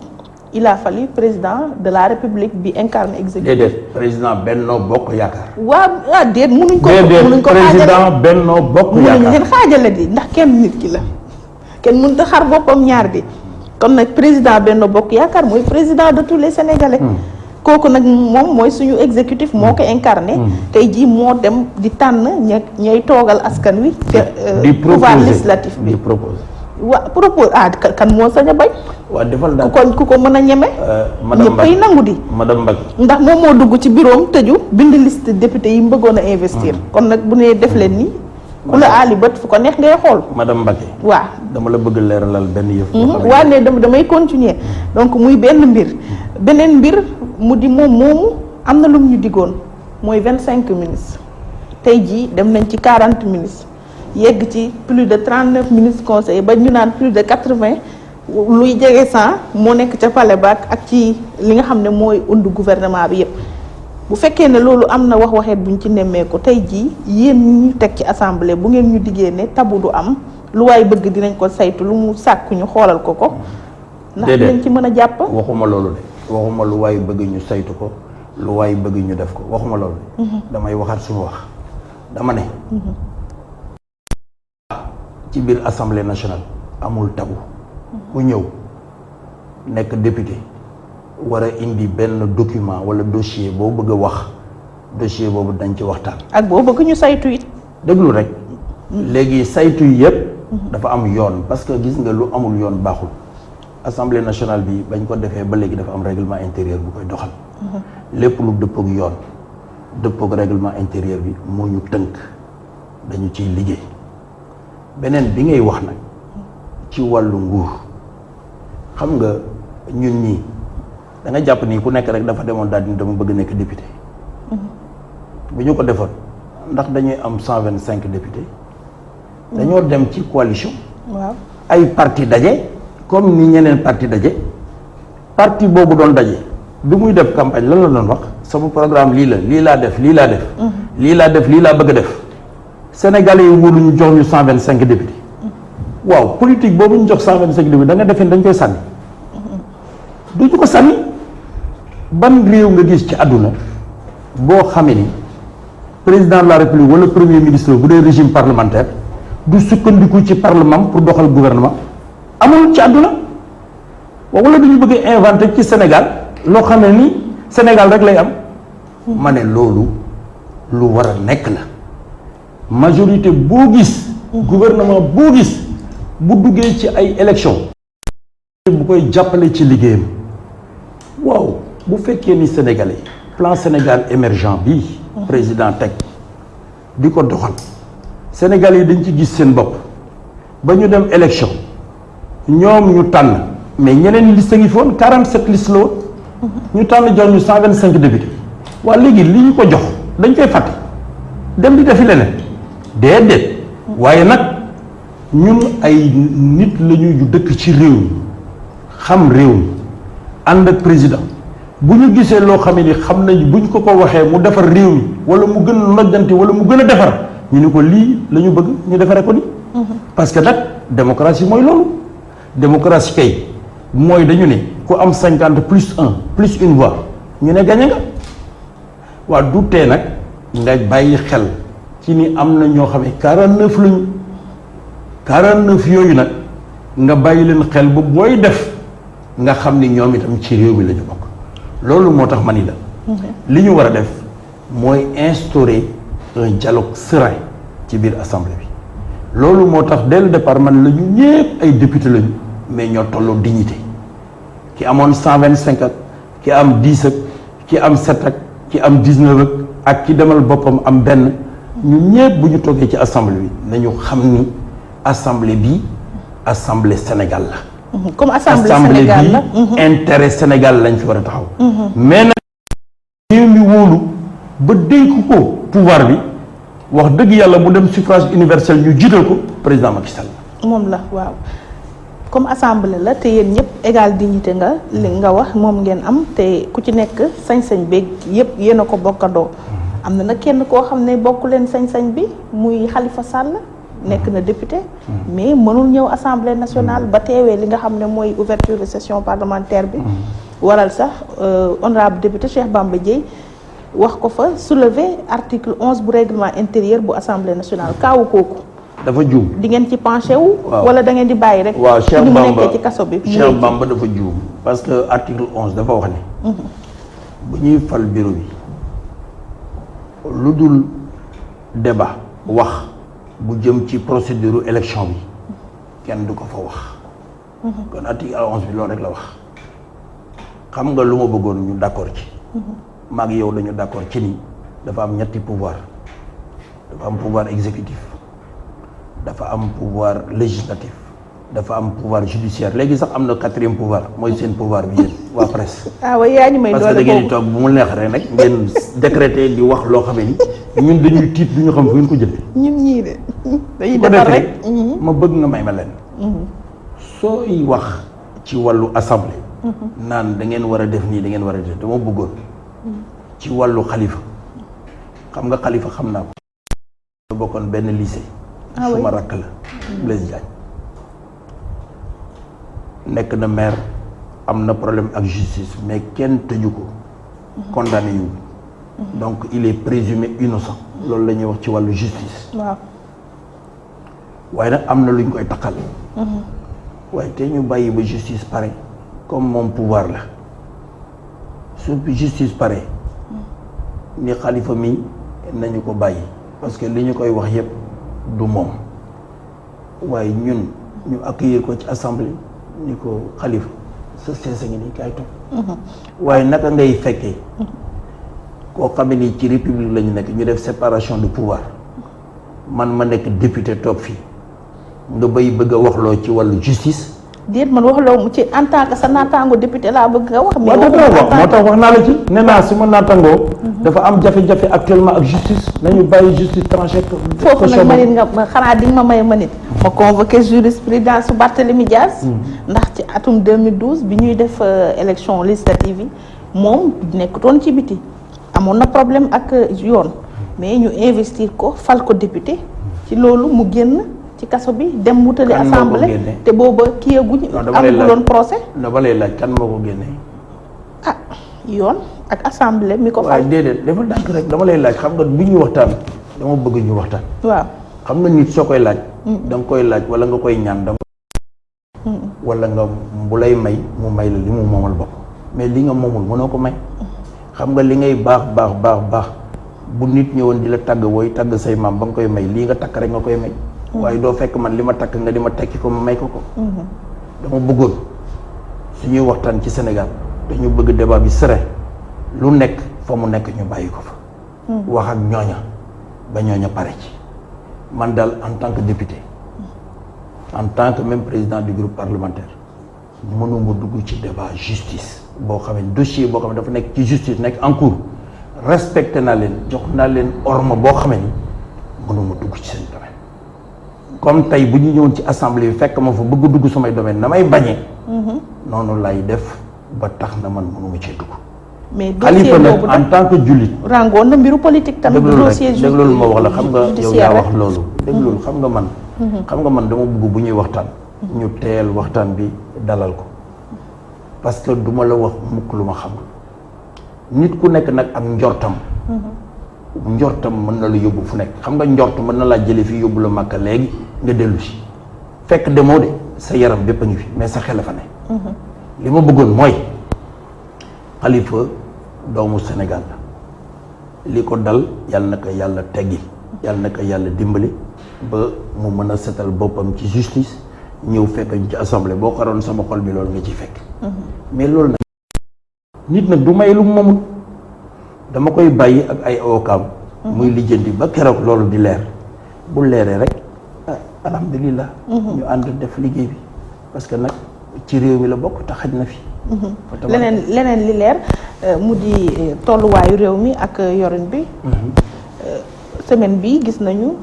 il a fallu président de la république bi incarne exécutif. déedéet président Benno Bokk Yaakaar. waaw déet mënuñ ko. déedéet président Benno Bokk Yaakaar mënuñ leen xaajale di ndax kenn nit ki la kenn mënut a xar boppam ñaar di kon nag président Benno Bokk Yaakaar mooy président de tous les sénégalais. kooku nag moom mooy suñu exécutif moo ko incarné. tey jii moo dem di tànn ñay toogal askan wi. di pouvoir législatif bi di proposer. waa propose kan moo sañ a bañ. waaw defal daal ku ko mën a ñeme. madame ñëpp ay nangu di. madame Mbacke. ndax moom moo dugg ci bureau am tëju bind liste député yi mu bëggoon a investir. kon nag bu nee def leen nii. ku la aali bët fu ko neex ngay xool. madame Mbacke. waaw dama la bëgg leeralal benn yëf. waa ne damay continuer donc muy benn mbir beneen mbir mu di moom moomu am na lu mu ñu diggoon mooy 25 ministres tey jii dem nañ ci 40 ministres yegg ci plus de 39 ministres conseillers ba ñu naan plus de 80 luy jege 100 moo nekk ca palais ba ak ci li nga xam ne mooy undu gouvernement bi yépp bu fekkee ne loolu am na wax waxeet buñ ci nemmeeku tey jii yéen ñi ñu teg ci assemblée bu ngeen ñu diggee ne tabu du am lu waay bëgg dinañ ko saytu lu mu sàkk ñu xoolal ko ko. ndax dinañ ci mën a jàpp. waxuma loolu de waxuma lu waay bëgg ñu saytu ko lu waay bëgg ñu def ko waxuma loolu de. damay waxaat suñu wax dama ne. ci biir assemblée nationale amul tabu. ku ñëw nekk député war a indi benn document wala dossier boo bëgg a wax dossier boobu dañ ci waxtaan. ak boo bëgg ñu saytu it. déglu rek. léegi saytu yépp dafa am yoon parce que gis nga lu amul yoon baaxul. assemblée nationale bi bañ ko defee ba léegi dafa am règlement intérieur bu koy doxal. lépp lu dëppook yoon dëppook règlement intérieur bi moo ñu tënk dañu ciy liggéey beneen bi ngay wax nag ci wàllu nguur xam nga ñun ñii da nga jàpp nii ku nekk rek dafa demoon daal di dama bëgg nekk député. bu ñu ko defoon ndax dañuy am 125 députés. dañoo dem ci coalition. waaw ay parti daje. comme ni ñeneen parti daje parti boobu doon daje bi muy def campagne lan la doon wax sama programme lii la lii laa def lii laa def. lii laa def lii laa bëgg a def. Sénégalais yi wóolu ñu jox ñu 125 députés. waaw politique boobu ñu jox 125 députés da nga defee dañ koy sànni. du ñu ko sànni ban réew nga gis ci àdduna boo xamee ni président de la république wala premier ministre bu dee régime parlementaire du sukkandiku ci parlement pour doxal gouvernement. amul ci àdduna wala duñu bëgg a inventé ci Sénégal loo xam ne ni Sénégal rek lay am ma ne loolu lu war a nekk la majorité boo gis gouvernement boo gis bu duggee ci ay élection bu koy jàppale ci liggéeyam waaw bu fekkee ni Sénégalais plan Sénégal émergent bii président teg di ko doxal Sénégalais yi dañ ci gis seen bopp ba ñu dem élection ñoom ñu tànn mais ñeneen liste ngi foon 47 liste la woon ñu tànn jox ñu 125 députés waa léegi li ñu ko jox dañ koy fàtte dem di defi leneen déedéet waaye nag ñun ay nit lañu yu dëkk ci réew mi xam réew mi ànd ak président bu ñu gisee loo xam ne xam nañ buñ ko waxee mu defar réew mi wala mu gën a nojjanti wala mu gën a defar ñu ni ko lii la ñu bëgg ñu defaree ko ni parce que nag démocratie mooy loolu démocratie kay mooy dañu ne ku am 50 plus 1 plus une voix ñu ne gañe nga waa du tee nag nga bàyyi xel ci ni am na ñoo xam ne 49 lañu 49 yooyu nag nga bàyyi leen xel ba booy def nga xam ni ñoom itam ci réew mi la ñu bokk loolu moo tax ma ni la li ñu war a def mooy instaurer un dialogue serein ci biir assemblée bi loolu moo tax dès le départ man la ñu ñëpp ay député lañu mais ñoo tolloo dignité ki amoon 125 ak ki am 10 ak ki am 7 ak ki am 19 ak ki demal boppam am benn ñu ñëpp bu ñu toogee ci assemblée bi nañu xam ni assemblée bi assemblée Sénégal la. comme assemblée Sénégal la bi intérêt Sénégal lañ fi war a taxaw. mais nag réew mi wóolu ba dénk ko pouvoir bi wax dëgg yàlla mu dem suffrage universel ñu jiital ko président Macky Sall. moom la waaw comme assemblée la te yéen ñëpp égal dignité nga li nga wax moom ngeen am te ku ci nekk sañ-sañ beeg yëpp yéen a ko bokkandoo. am na nag kenn koo xam ne bokk leen sañ-sañ bi muy Khalifa Sall. nekk na député mais mënul ñëw assemblée nationale ba teewee li nga xam ne mooy ouverture de session parlementaire bi waral sax honorable député Cheikh Bamba Dièye wax ko fa soulever article 11 bu règlement intérieur bu assemblée nationale kaawu kooku dafa juum di ngeen ci penché wu wala da ngeen di bàyyi rek waaw Cheikh mu Bamba nekkee ci kaso bi Cheikh Bamba dafa juum parce que article 11 dafa wax ne bu ñuy fal bureau bi lu dul débat wax bu jëm ci procédure élection bi kenn du ko fa wax kon article 11 bi loolu rek la wax xam nga lu ma bëggoon ñu d'accord ci maag yow dañu d'accord ci ni dafa am ñetti pouvoir dafa am pouvoir exécutif dafa am pouvoir législatif dafa am pouvoir judiciaire léegi sax am na 4e pouvoir mooy seen pouvoir bi yéen waa presse waaye yaa ñu may parce que da ngeen di toog bu mu neex rek nag ngeen décréter di wax loo xam ni ñun dañuy tiit du ñu xam fu ngeen ko jëlee. ñun ñii de dañuy ko defar defee rek ma bëgg nga may ma leen sooy wax ci wàllu assemblée naan da ngeen war a def nii da ngeen war a def dama bëggoon ci wàllu xalifa xam nga xalifa xam naa ko bokkoon benn lycée suma rakk la Blaise Diagne nekk na maire am na problème ak justice mais kenn tëju ko condamné yu donc il est présumé innocent loolu la ñuy wax ci wàllu justice waaw waaye nag am na lu ñu koy takkal waaye te ñu bàyyi ba justice pare comme moom pouvoir la su justice pare ni xalifa mi nañu ko bàyyi parce que li ñu koy wax yépp du moom waaye ñun ñu accueillir ko ci assemblée ni ko xalifa sa seesa ngi nii kaay toog waaye naka ngay fekkee koo xam ne nii ci république la ñu nekk ñu def séparation de pouvoir man ma nekk député toog fii nga bay bëgg a waxloo ci wàllu justice. déet man waxloo mu ci en tant que sa naataango député laa bëgg nga wax. mais moo tax wax naa la ci nee naa si ma naataangoo. dafa am jafe-jafe actuellement ak justice nañu bàyyi justice tranché. foofu nag ma nit nga xanaa di nga ma may ma nit. ma convoqué jurisprudence su Barthélémy Dias. ndax ci atum 2012 bi ñuy def élection législative yi moom nekkutoon ci biti. amoon na problème ak yoon mais ñu investir ko fal ko député ci loolu mu génn ci kaso bi dem wutali assemblée te booba kiyaguñ amuloon procès dama lay laaj kan moo ko génnee ah yoon ak assemblée mi ko fal waaye déedéet dafa dànk rek dama lay laaj xam nga bu ñuy waxtaan dama bëgg ñu waxtaan waaw xam nga nit soo koy laaj da nga koy laaj wala nga koy ñaan dama wala nga bu lay may mu may la li mu moomal bopp mais li nga moomul mënoo ko may xam nga li ngay baax bu nit ñëwoon di la tàgg wooy tàgg say maam ba nga koy may lii nga takk rek nga koy may waaye doo fekk man li ma takk nga di ma tekki ko ma may ko dama bëggoon suñuy waxtaan ci Sénégal dañu bëgg débat bi serein lu nekk fa mu nekk ñu bàyyi ko fa wax ak ñooña ba ñooña pare ci man daal en tant que député en tant que même président du groupe parlementaire mënuma dugg ci débat justice boo xam ne dossier boo xam ne dafa nekk ci justice nekk en cours respecté naa leen jox naa leen orma boo xam ne ni mënuma dugg ci seen domaine comme tey bu ñu ñëwoon ci assemblée bi fekk ma fa bëgg dugg samay domaine na may bañee noonu lay def ba tax na man mënuma cee dugg. mais Khalifa dossier nag boobu en tant que jullit. rangoon na mbiru politique tamit. dossier déglul ma wax la xam nga yow judiciaire yaa wax loolu. déglul xam nga man. xam nga man dama bëgg bu ñuy waxtaan. ñu teel waxtaan bi dalal ko. parce que duma la wax mukk lu ma xamul. nit ku nekk nag ak njortam. njortam mën na la yóbbu fu nekk xam nga njort mën na laa jëlee fii yóbbu la Makka léegi nga dellu si. fekk demoo de sa yaram bépp a ngi fi mais sa xel a fa ne. li ma bëggoon mooy Khalifa doomu Sénégal la li ko dal yàlla na ko yàlla teggi yàlla na ko yàlla dimbali ba mu mën a setal boppam ci justice ñëw fekk ñu ci assemblée boo ko roon sama xol bi loolu nga ciy fekk. mais loolu nag nit nag du may lu mu moomut dama koy bàyyi ak ay avocat muy lijjanti ba keroog loolu di leer bu leeree rek alhamdulilah. ñu ànd def liggéey bi parce que nag ci réew mi la bokk te xaj na fi. leneen li leer mu di tolluwaayu réew mi ak yorin bi. semaine bi gis nañu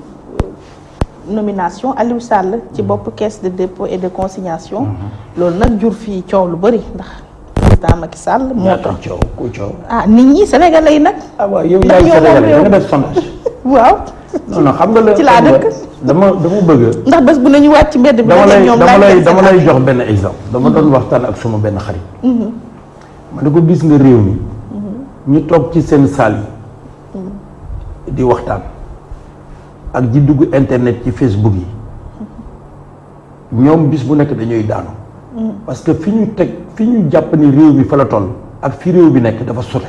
nomination Aliou Sall ci bopp caisse de dépôt et de consignation. loolu nag jur fii coow lu bëri ndax président Macky Sall. moo tax coow ku coow. nit ñi sénégalais yi nag. waaw yow yaay sénégalais da nga def sondage. waaw. non xam nga la ci laa dëkk. dama bëgg. ndax bés bu nañu wàcc ci mbedd bi. dama lay jox benn exemple. dama doon waxtaan ak suma benn xarit. ma ne ko gis nga réew mi. ñu toog ci seen saal yi. di waxtaan. ak ji dugg internet ci Facebook yi. ñoom bis bu nekk dañuy daanu. parce que fi ñu jàpp ni réew mi fa la toll. ak fi réew bi nekk dafa sote.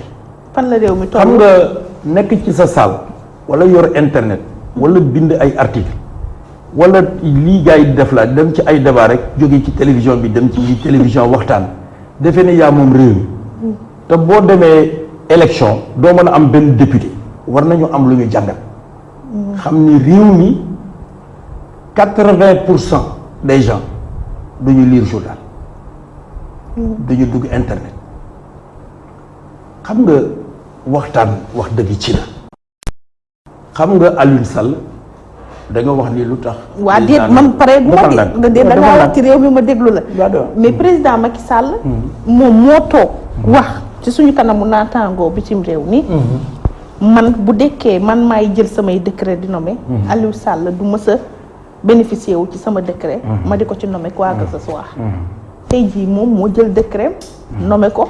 fan la réew mi toll xam nga nekk ci sa saal. wala yor internet. wala bind ay article wala lii gars yi di def la dem ci ay débat rek jóge ci télévision bi dem ci télévision waxtaan defe ne yaa moom réew mi te boo demee élection doo mën a am benn député war nañu am lu ñu jàngat xam ni réew mi 80% des gens duñu lire journal duñu dugg internet xam nga waxtaan wax dëgg ci la xam nga Aliou Sall da nga wax ni lu tax. waa déet man pare bu ma di da ngaa wax ci réew mi ma déglu la. mais président Macky Sall. moom moo toog wax ci suñu kanamu naataangoo bitim réew ni man bu dekkee man maay jël samay décret di nommé. Aliou Sall du mës a bénéficier wu ci sama décret. ma di ko ci nommé quoi que ce soit. tey jii moom moo jël décret nommé ko.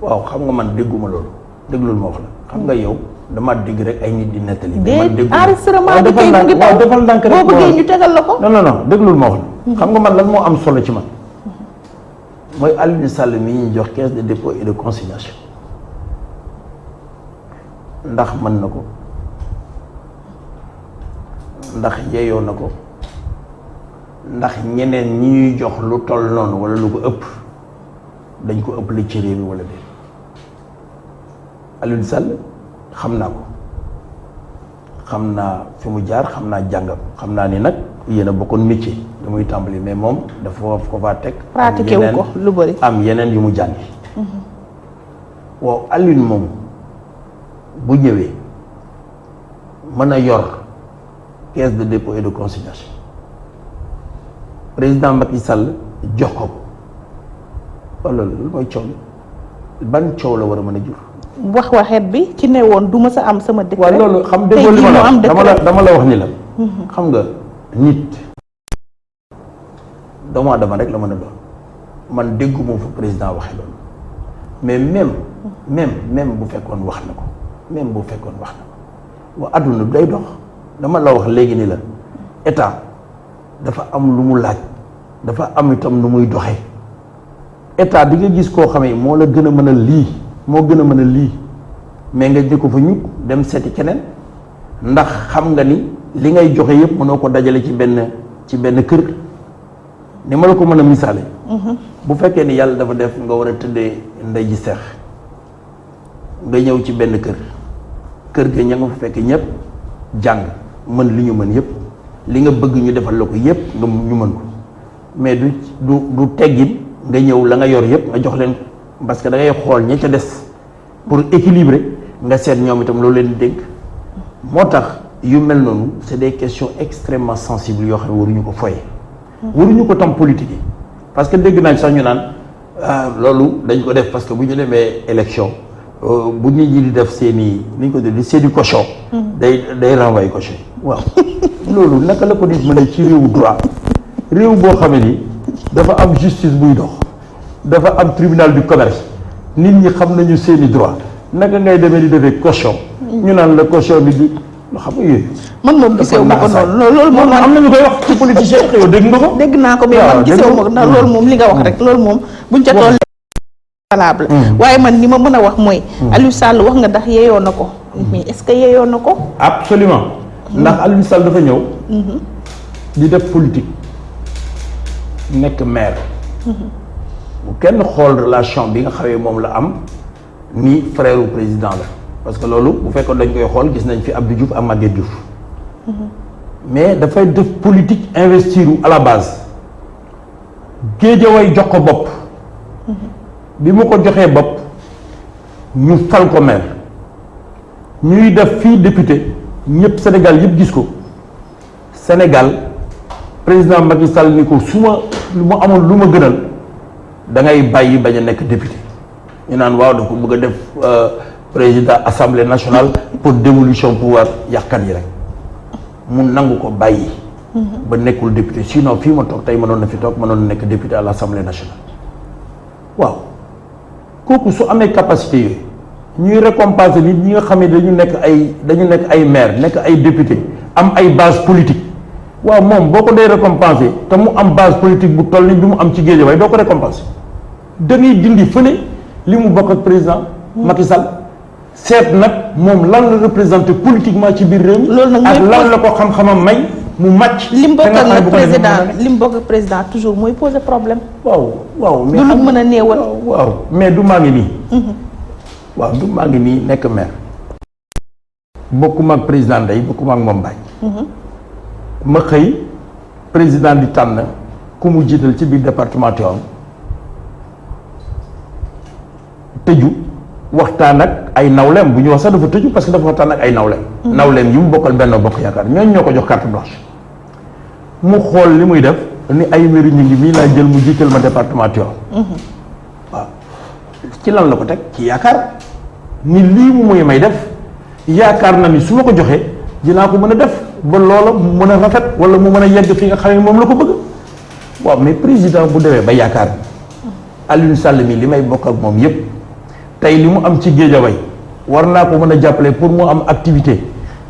waaw xam nga man dégguma loolu déglul ma wax la xam nga yow. dama dégg rek ay nit di nettali. enregistrement bi kay mu ngi daw defal ndànk rek boo bëggee ñu tegal la ko. non déglul ma wax la. xam nga man lan moo am solo ci man. mooy Aliou Sall mi ñu jox caisse de dépôt et de consignation. ndax mën na ko. ndax yeeyoo na ko. ndax ñeneen ñi ñuy jox lu toll noonu wala lu ko ëpp dañ ko ëpp li ci réew mi wala déet Aliou Sall. xam naa ko xam naa fi mu jaar xam naa jàngam xam naa ni nag yéen a bokkoon métier li muy tàmbali mais moom dafa ko faa teg. pratiqué wu ko lu bëri am yeneen yu mu jàngi. waaw Alioune moom bu ñëwee mën a yor caisse de dépôt et de consignation président Macky Sall jox ko wala lu mooy coow ban coow la war a mën a jur. waxeet bi ci ne woon du ma sa am sama décret. waaw loolu xam déggoo li ma la dama la wax ni la. xam nga nit doomu aadama rek la mën a doon man dégguma fu président waxee loolu mais même bu fekkoon wax na ko waa àdduna day dox dama la wax léegi ni la état dafa am lu mu laaj dafa am itam lu muy doxee état di nga gis koo xamee moo la gën a mën a lii. moo gën a mën a lii mais nga jëkko fa ñu dem seeti keneen ndax xam nga ni li ngay joxe yëpp mënoo ko dajale ci benn kër ni ma la ko mën a misaale bu fekkee ni yàlla dafa def nga war a tëddee ndey ji seex nga ñëw ci benn kër ga ña nga fa fekk ñëpp jàng mën li ñu mën yëpp li nga bëgg ñu defal la ko yëpp nga ñu mën ko mais du teggin nga ñëw la nga yor yëpp nga jox leen parce que da ngay xool ña ca des pour équilibrer nga seet ñoom itam loolu leen di dénk moo tax yu mel noonu c'est des questions extrêmement sensibles yoo xam ne waruñu ko foye waruñu ko tam politique yi parce que dégg naa sax ñu naan loolu dañ ko def parce que bu ñu demee élection bu nit ñi di def seeni ni ñu ko tuddee seeni caution. day renvoyer caution waaw. loolu naka la ko nit mën a ci réewu droit réew boo xam ne ni dafa am justice buy dox dafa am tribunal du commerce nit ñi xam nañu seeni droit naka ngay demee di defee caution. ñu naan la caution bi di xam nga yooyu. man moom gisewu ma ko noonu loolu moom am na ñu koy wax ci politicien yow dégg nga ko. dégg naa ko mais man gisewu ma ko ndax loolu moom li nga wax rek loolu moom buñ ca toll valable waaye man li ma mën a wax mooy Aliou Sall wax nga ndax yeeyoo na ko mais est-ce que yeeyoo na ko. absolument ndax Aliou Sall dafa ñëw di def politique nekk maire bu kenn xool relation bi nga xamee moom la am ni frère u président la parce que loolu bu fekkoon dañ koy xool gis nañ fi Abdou Diouf ak Maguette Diouf mais dafay def politique investir à la base Guédiawaye jox ko bopp bi mu ko joxee bopp ñu fal ko maire ñuy def fii député ñëpp Sénégal yëpp gis ko Sénégal président Macky Sall ni ko su ma lu ma amoon lu ma gënal da ngay bàyyi bañ a nekk député ñu naan waaw da ko bëgg a def président assemblée nationale pour dévolution pouvoir yàqkan yi rek mu nangu ko bàyyi ba nekkul député sinon fii ma toog tey mënoon na fi toog mënoon na nekk député à l'assemblée nationale waaw kooku su amee capacité yooyu ñuy récompenser nit ñi nga xam ne dañu nekk ay maire nekk ay député am ay base politique waaw moom boo ko dee récompenser te mu am base politique bu toll ni bi mu am ci Guédiawaye doo ko récompenser da ngay dindi fële li mu bokk ak président Macky Sall seet nag moom lan la représenté politiquement ci biir réew mi loolu nag ak lan la ko xam-xamam may mu màcc li mu bokk ak président li mu bokk ak président toujours mooy poser problème. waaw du lu mën a néewal. waaw mais du maa ngi nii. waaw du maa ngi nii nekk maire. bokkuma ak président Ndeye bokkuma ak moom Baye. ma xëy président di tànn ku mu jiital ci biir département Tivaouane tëju waxtaan ak ay nawleem bu ñu wax sax dafa tëju parce que dafa waxtaan ak ay nawleem. nawleem yi mu bokkal Benno Bokk Yaakaar ñooñu ñoo ko jox carte blanche. mu xool li muy def ni ay mairie ñu ngi mii laa jël mu jiital ma département Tivaouane. waaw ci lan la ko teg ci yaakaar ni lii mu muy may def yaakaar na ni su ma ko joxee dinaa ko mën a def ba loola mu mën a rafet wala mu mën a yegg fi nga xam ne moom la ko bëgg. waaw mais président bu demee ba yaakaar ni Aliou Sall mi li may bokk ak moom yépp tey li mu am ci Guédiawaye war naa ko mën a jàppale pour mu am activité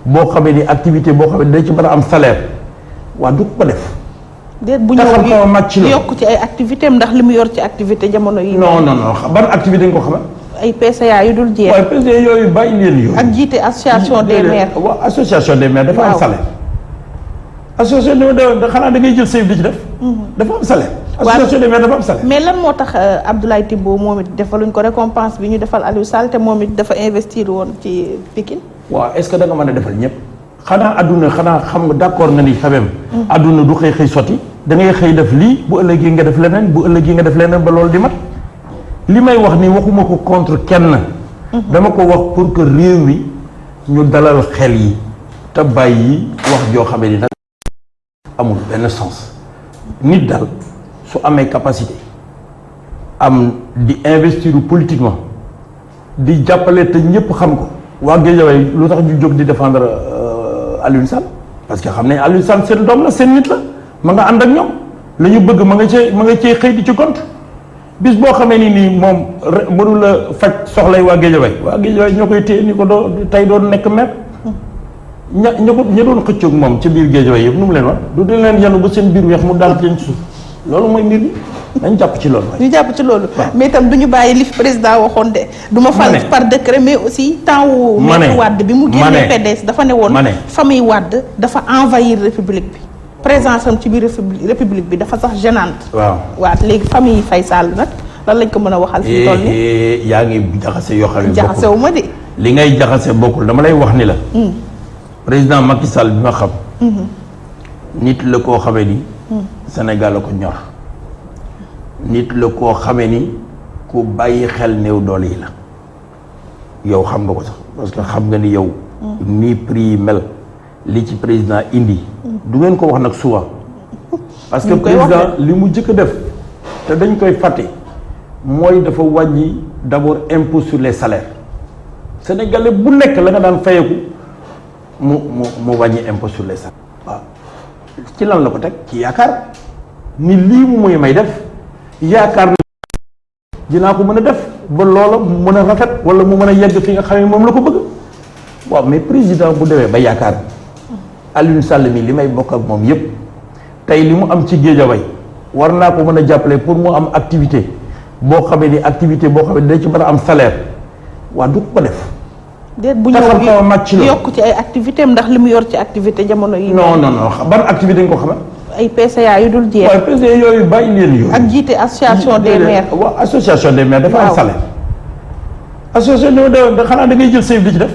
boo xamee ni activité boo xam ne dañ ci mën a am salaire waa du ko def. déet bu ñëw yokk ci ay activité am ndax li mu yor ci activité jamono yi. non ban activité nga ko xamal. ay PCA yu dul jeex. waaye PCA yooyu bàyyi leen yooyu. ak jiite association des maires. waaw association des maires dafa am salaire. association des maires xanaa da ngay jël sayf di ci def. dafa am salaire. association des maires dafa am salaire. mais lan moo tax Abdoulaye Timbo moom it defaluñ ko récompense bi ñu defal Aliou Sall te moom it dafa investir woon ci Pikine. waaw est-ce que da nga mën a defal ñëpp. xanaa adduna xanaa xam nga d'accord nga ni quand même. adduna du xëy sotti. da ngay xëy def lii bu ëllëgee nga def leneen bu ëllëgee nga def leneen ba loolu di mat li may wax ni waxuma ko contre kenn. dama ko wax pour que réew mi ñu dalal xel yi te bàyyi wax joo xam ne nag amul benn sens nit daal su amee capacité am di investir politiquement di jàppale te ñëpp xam ko waa Guédiawaye lu tax ñu jóg di défendre Aliou Sall parce que xam ne Aliou Sall seen doom la seen nit la. ma nga ànd ak ñoom la ñu bëgg ma nga cee xëy di ci compte bis boo xamee ni nii moom mënu la faj soxlay waa Guédiawaye ñoo koy téye ni ko doo tey doon nekk maire ña doon xëccoog moom ci biir Guédiawaye yëpp nu mu leen wax du di leen yanu ba seen biir weex mu daal leen ci suuf loolu mooy mbir mi dañ jàpp ci loolu. ñu jàpp ci loolu. mais itam du ñu bàyyi li fi président waxoon de. du ma fal par décret mais aussi temps wu. Maître Wade bi mu génnee PDS dafa ne woon. famille Wade dafa envahir république bi. présence am ci biir république bi dafa sax gênante. waaw léegi famille Faye Sall nag lan lañ ko mën a waxal. fi toll nii yaa ngi jaxase yoo xam ne jaxasewu ma de. li ngay jaxase bokkul dama lay wax ni la. président Macky Sall bi ma xam. nit la koo xamee ni. Sénégal la ko ñor. nit la koo xamee ni ku bàyyi xel néew doole yi la. yow xam nga ko sax parce que xam nga ni yow. ni prix yi mel. li ci président indi. du ngeen ko wax nag souvent. parce que président li mu jëkk a def te dañ koy fàtte mooy dafa wàññi d'abord impôt sur les salaires sénégalais bu nekk la nga daan fayeku mu wàññi impôt sur les salaires. waaw ci lan la ko teg ci yaakaar ni lii mu muy may def yaakaar na dinaa ko mën a def ba loola mu mën a rafet wala mu mën a yegg fi nga xam ne moom la ko bëgg. waaw mais président bu demee ba yaakaar Aliou Sall mi li may bokk ak moom yépp tey li mu am ci Guédiawaye war naa ko mën a jàppale pour mu am activité boo xamee ni activité boo xamee ni da ci mën a am salaire waa du ko def. déet bu ñëw yokk ci ay activité am ndax li mu yor ci activité jamono yi. non ban activité nga ko xamee. ay PCA yu dul jeex. waaw PCA yooyu bàyyi leen yooyu. ak jiite association des maires. waaw association des maires dafa am salaire. association des maires xanaa da ngay jël sayf di ci def.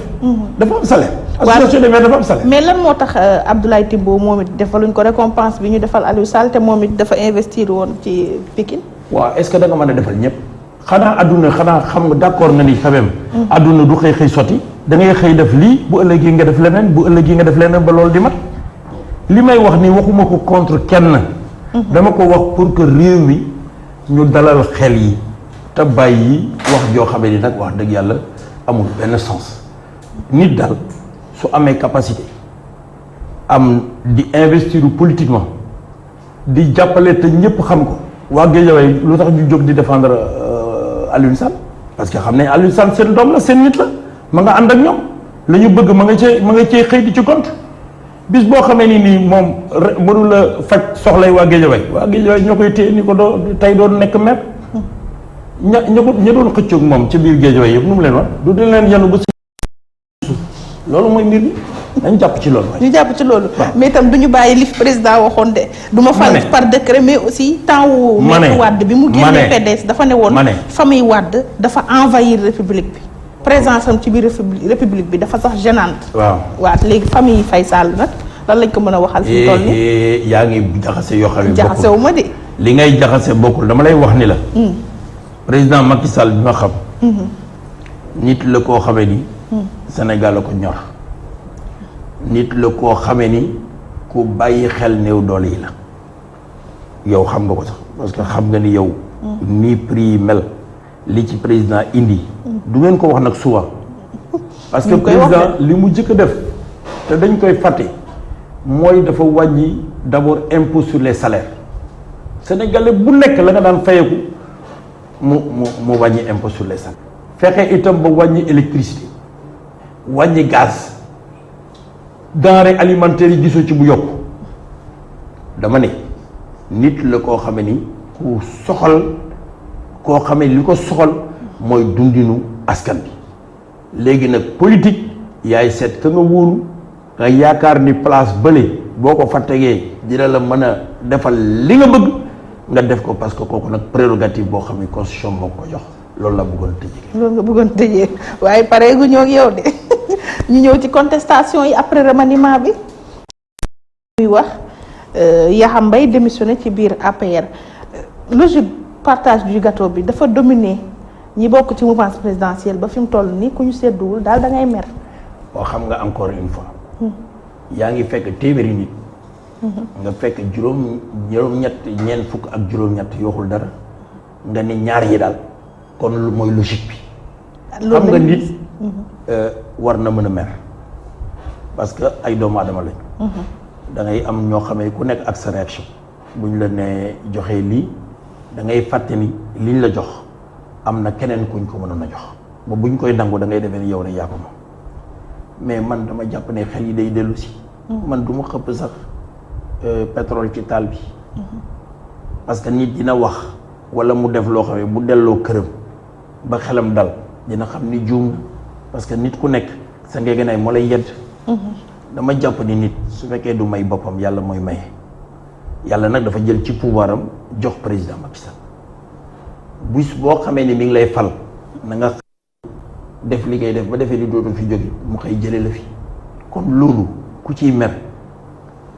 dafa am salaire. association des maires dafa am salaire. mais lan moo tax Abdoulaye Timbo moom it defaluñ ko récompense bi ñu defal Aliou Sall te moom it dafa investir woon ci Pikine. waaw est-ce que da nga mën a defal ñëpp. xanaa adduna xanaa xam nga d'accord nga ni quand même. adduna du xëy sotti. da ngay xëy def lii bu ëllëgee nga def leneen bu ëllëgee nga def leneen ba loolu di mat li may wax ni waxuma ko contre kenn. dama ko wax pour que réew mi ñu dalal xel yi te bàyyi wax joo xamee ni nag wax dëgg yàlla amul benn sens nit daal su amee capacité am di investir politiquement di jàppale te ñëpp xam ko waa Guédiawaye lu tax ñu jóg di défendre Aliou Sall parce que xam ne Aliou Sall seen doom la seen nit la ma nga ànd ak ñoom la ñu bëgg ma nga cee xëy di ci compte bis boo xamee ni nii moom mënu la faj soxlay waa Guédiawaye ñoo koy téye ni ko doo tey doon nekk maire ña doon xëccoog moom ca biir Guédiawaye yëpp nu mu leen wax du di leen yanu ba suuf loolu mooy mbir mi dañ jàpp ci loolu. ñu jàpp ci loolu. mais itam du ñu bàyyi li fi président waxoon de. du ma fal par décret mais aussi temps wu. Maître Wade bi mu génnee PDS dafa ne woon. famille Wade dafa envahir république bi. présence am ci biir république bi dafa sax gênante. waaw léegi famille Faye Sall nag lan lañ ko mën a waxal. fi mu toll nii yaa ngi jaxase yoo xam ne bokkul jaxasewu ma de. li ngay jaxase bokkul dama lay wax ni la. président Macky Sall bi ma xam. nit la koo xamee ni. Sénégal la ko ñor. nit la koo xamee ni ku bàyyi xel néew doole yi la. yow xam nga ko sax parce que xam nga ni yow. nii prix yi mel li ci président indi. du ngeen ko wax nag souvent. parce que président li mu jëkk a def te dañ koy fàtte mooy dafa wàññi d'abord impôt sur les salaires sénégalais bu nekk la nga daan fayeku mu wàññi impôt sur les salaires. fexe itam ba wàññi électricité wàññi gaz denrées alimentaires yi gisoo ci bu yokk dama ne nit la koo xame ni ku soxal koo xame li ko soxal mooy dundinu askan bi léegi nag politique yaay seet ka nga wóoru nga yaakaar ni place bële boo ko fa tegee dina la mën a defal li nga bëgg nga def ko parce que kooku nag prérogative boo xam ne constitution moo ko jox loolu la bëggoon tëjee. loolu nga bëggoon tëjee waaye pare gu ñoo ak yow de ñu ñëw ci contestation yi après remaniement bi. muy wax Yakham Mbaye démissionné ci biir APR logique partage du gâteau bi dafa dominer ñi bokk ci mouvance présidentielle ba fi mu toll nii ku ñu sedduwul daal da ngay mer. boo xam nga encore une fois. yaa ngi fekk téeméeri nit. nga fekk juróom-ñett ñeent fukk ak juróom-ñett yoxul dara nga ni ñaar yi daal kon lu mooy logique bi. xam nga nit war na mën a mer parce que ay doomu aadama lañ. da ngay am ñoo xamee ku nekk ak sa réaction bu ñu la nee joxee lii da ngay fàtte ni liñ la jox am na keneen kuñ ko mënoon a jox ba buñ koy nangu da ngay defee ni yow rek yaa ko moom mais man dama jàpp ne xel yi day dellu si. man du ma xëpp sax pétrole ci taal bi. parce que nit dina wax wala mu def loo xam ne bu delloo këram ba xelam dal dina xam ni juum parce que nit ku nekk sa ngeeganaay moo lay yedd. dama jàpp ni nit su fekkee du may boppam yàlla mooy maye yàlla nag dafa jël ci pouvoir am jox président Macky Sall bis boo xamee ni mi ngi lay fal na nga def li ngay def ba defee ni dootu fi jóge mu xëy jële la fi kon loolu ku ciy mer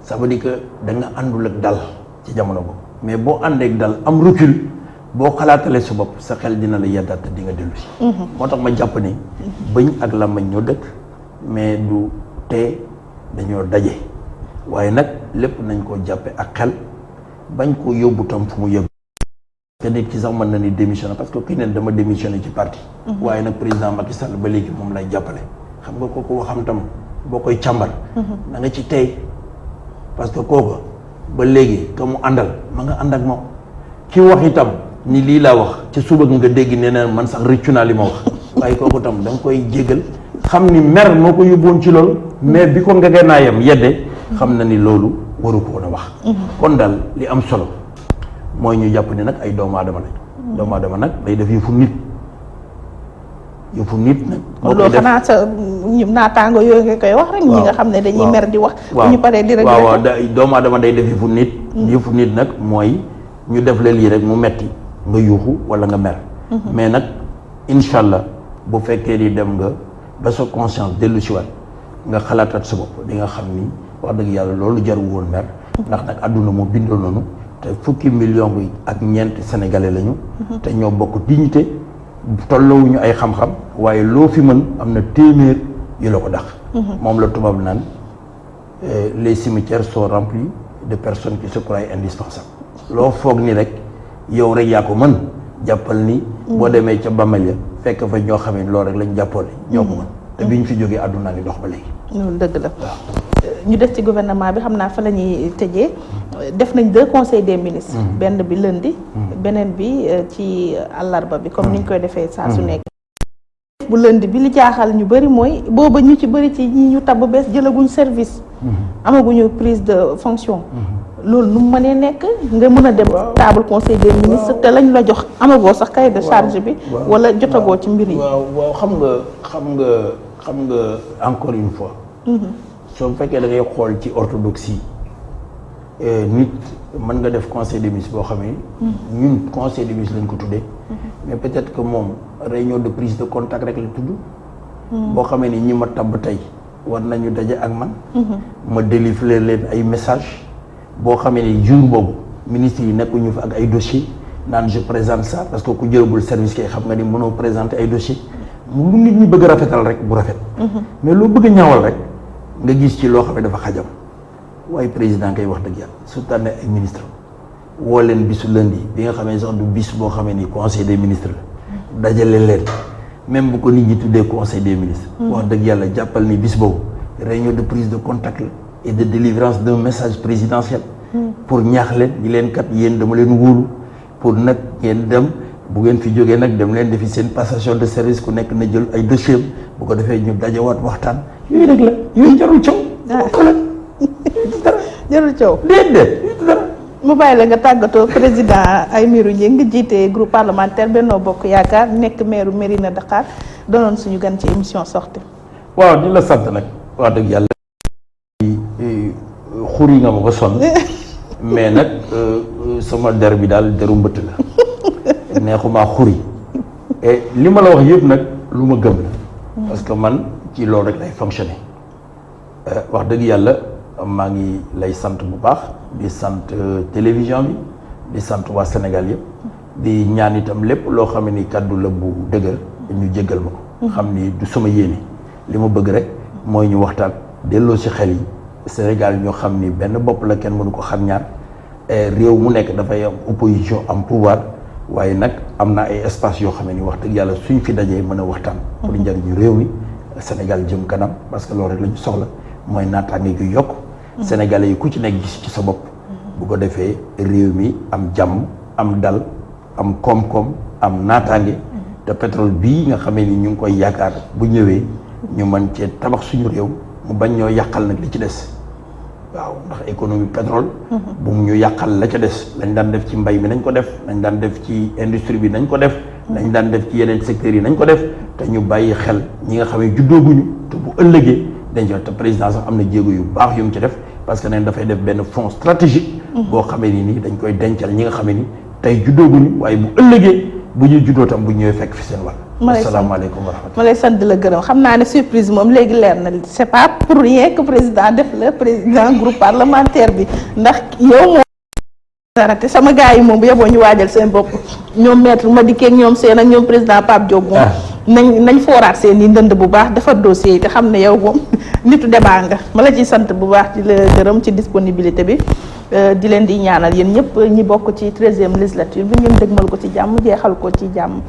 ça veut dire que da nga àndul ak dal ci jamono boobu mais boo àndee ak dal am recul boo xalaatalee sa bopp sa xel dina la yeddaat te di nga dellu si. moo tax ma jàpp ne bëñ ak làmmañ ñoo dëkk mais du te dañoo daje waaye nag lépp nañ koo jàppe ak xel bañ koo yóbbu tam fu mu yëg te nit ki sax mën na ni démissionné parce que kii neen dama démissionné ci parti. waaye nag président Macky Sall ba léegi moom lay jàppale. xam nga kooku waxam tam boo koy càmbar. na nga ci tey parce que kooku ba léegi ka mu àndal ma nga ànd ak moom. ki wax itam ni lii laa wax ci suba nga dégg nee na man sax rëccu naa li ma wax waaye kooku tam da nga koy jégal xam ni mer moo ko yóbboon ci loolu mais bi ko ngegee naa yem yedde xam na ni loolu waru ko woon a wax. kon daal li am solo mooy ñu jàpp ne nag ay doomu aadama lañ. doomu aadama nag day def yëfu nit nag. moo koy def loolu xanaa sa naataango yooyu nga koy wax rek. ñi nga xam ne dañuy mer di wax. bu ñu paree di rek waaw doomu aadama day def yëfu nit. yëfu nit nag mooy ñu def la lii rek mu metti nga yuuxu wala nga mer. mais nag incha allah bu fekkee ni dem nga ba sa conscience dellu si waat nga xalaatat sa bopp di nga xam ni wax dëgg yàlla loolu jaru woon mer. ndax nag àdduna moo bindoo noonu. te fukki million bi ak ñeenti sénégalais lañu. te ñoo bokk dignité tolloowuñu ay xam-xam waaye loo fi mën am na téeméer yu la ko dax moom la tubaab naan les cimetières sont remplis de personnes qui se croient indispensables. loo foog ni rek yow rek yaa ko mën jàppal ni. boo demee ca bàmmeel ya fekk fa ñoo xam ne loolu rek lañ jàppoon ñoo ko mën. te biñ fi jógee àdduna ngi dox ba léegi. loolu dëgg la. ñu des ci gouvernement bi xam naa fa la ñuy tëjee def nañ 2 conseils des ministres. benn bi lundi. beneen bi ci àllarba bi comme niñ koy defee saa su nekk. bu lundi bi li jaaxal ñu bëri mooy booba ñu ci bëri ci ñi ñu tabb bees jëlaguñ service. amaguñu prise de fonction. loolu nu mu mënee nekk nga mën a dem table conseil des ministres te lañ la jox amagoo sax cahier de charge bi. wala jotagoo ci mbir yi. waaw xam nga encore une fois. soo fekkee da ngay xool ci orthodoxie nit mën nga def conseil des ministres boo xam ne ñun conseil des ministres lañ ko tuddee mais peut-être que moom réunion de prise de contact rek la tudd boo xamee ni ñi ma tabb tey war nañu daje ak man ma délivrer leen ay message boo xamee ni jour boobu ministres yi nekkuñu fa ak ay dossiers naan je présente ça parce que ku jëlagul service kay xam nga ni mënoo présenter ay dossiers lu nit ñi bëgg a rafetal rek bu rafet mais loo bëgg a ñaawal rek nga gis ci loo xam ne dafa xajam waaye président kay wax dëgg yàlla su tànnee ay ministre woo leen bisu lundi bi nga xamee sax du bis boo xamee ni conseil des ministres la dajale leen même bu ko nit ñi tuddee conseil des ministres wax dëgg yàlla jàppal ni bis boobu réunion de prise de contact la et de délivrance d'un message présidentiel pour ñaax leen ñi leen kat yéen dama leen wóolu pour nag ngeen dem bu ngeen fi jógee nag dem leen defi seen passation de service ku nekk na jël ay dossier bu ko defee ñu dajawaat waxtaan yooyu rek la yooyu jarul coow. jarul coow. déedéet dara. mu bàyyi la nga tàggatoo président Aymérou Gningue jiite groupe parlementaire Benno Bokk Yaakaar nekk maire Mérina Dakhar doonoon suñu gan ci émission sortie. waaw di la sant nag wax dëgg yàlla. xur yi nga ma ko sonn mais nag sama der bi daal deru mbëtt la neexumaa xur yi et li ma la wax yëpp nag lu ma gëm la. parce que man ci loolu rek lay fonctionner wax dëgg yàlla maa ngi lay sant bu baax di sant télévision bi di sant waa Sénégal yëpp di ñaan itam lépp loo xam ni kàddu la bu dëgër ñu jéggal ma ko xam ni du sama yéene li ma bëgg rek mooy ñu waxtaan delloo ci xel yi Sénégal ñoo xam ni benn bopp la kenn mënu ko xam ñaar réew mu nekk dafay am opposition am pouvoir waaye nag am na ay espace yoo xam ne ni wax dëgg yàlla suñ fi dajee mën a waxtaan pour njëriñu réew mi Sénégal jëm kanam parce que loolu rek la ñu soxla mooy naataange gi yokk Sénégalais yi ku ci nekk gis ci sa bopp bu ko defee réew mi am jàmm am dal am koom-koom am naataange te pétrole bii nga xamee ni ñu ngi koy yaakaar bu ñëwee ñu mën cee tabax suñu réew mu bañ ñoo yàqal nag li ci des waaw ndax économie pétrole bu mu ñu yàqal la ca des lañ daan def ci mbay mi nañ ko def lañ daan def ci industrie bi nañ ko def lañ daan def ci yeneen secteurs yi nañ ko def te ñu bàyyi xel ñi nga xam ne juddooguñu te bu ëllëgee dañ jot te président sax am na jéego yu baax yu mu ci def parce que neen dafay def benn fonds stratégique boo xamee ni nii dañ koy dencal ñi nga xam ne ni tey juddooguñu waaye bu ëllëgee bu ñuy juddoo tam bu ñëwee fekk fi seen wàll. asalaamaaleykum wa rahmatulah. ma lay sant la gërëm xam naa ne surprise moom léegi leer na c'est pas pour rien que président def la président groupe parlementaire bi ndax yow moom dara te sama gars yi moom bu yeboo ñu waajal seen bopp ñoom maître Madické ak ñoom seen ak ñoom président Pape Diop moom nañ fooraat seen i ndënd bu baax defar dossier yi te xam ne yow moom nitu débat nga ma la ciy sant bu baax di la gërëm ci disponibilité bi di leen di ñaanal yéen ñëpp ñi bokk ci 13e législature bi ngeen dëgmal ko ci jàmm jeexal ko ci jàmm.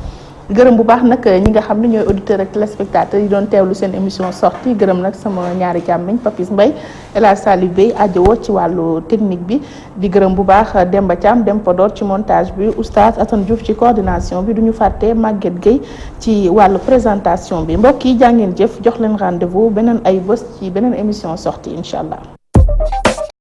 gërëm bu baax nag ñi nga xam ne ñooy auditeurs ak téléspectateurs yi doon teewlu seen émission sortie gërëm nag sama ñaari càmmiñ Papis Mbaye El Hadj Salif Bey ajowoo ci wàllu technique bi di gërëm bu baax Demba Thiam Dem Podor ci montage bi Oustaz Assane Diouf ci coordination bi duñu fàtte Maguette Gueye ci wàllu présentation bi mbokk yi jàngeen jëf jox leen rendez-vous beneen ay bés ci beneen émission sortie incha allah.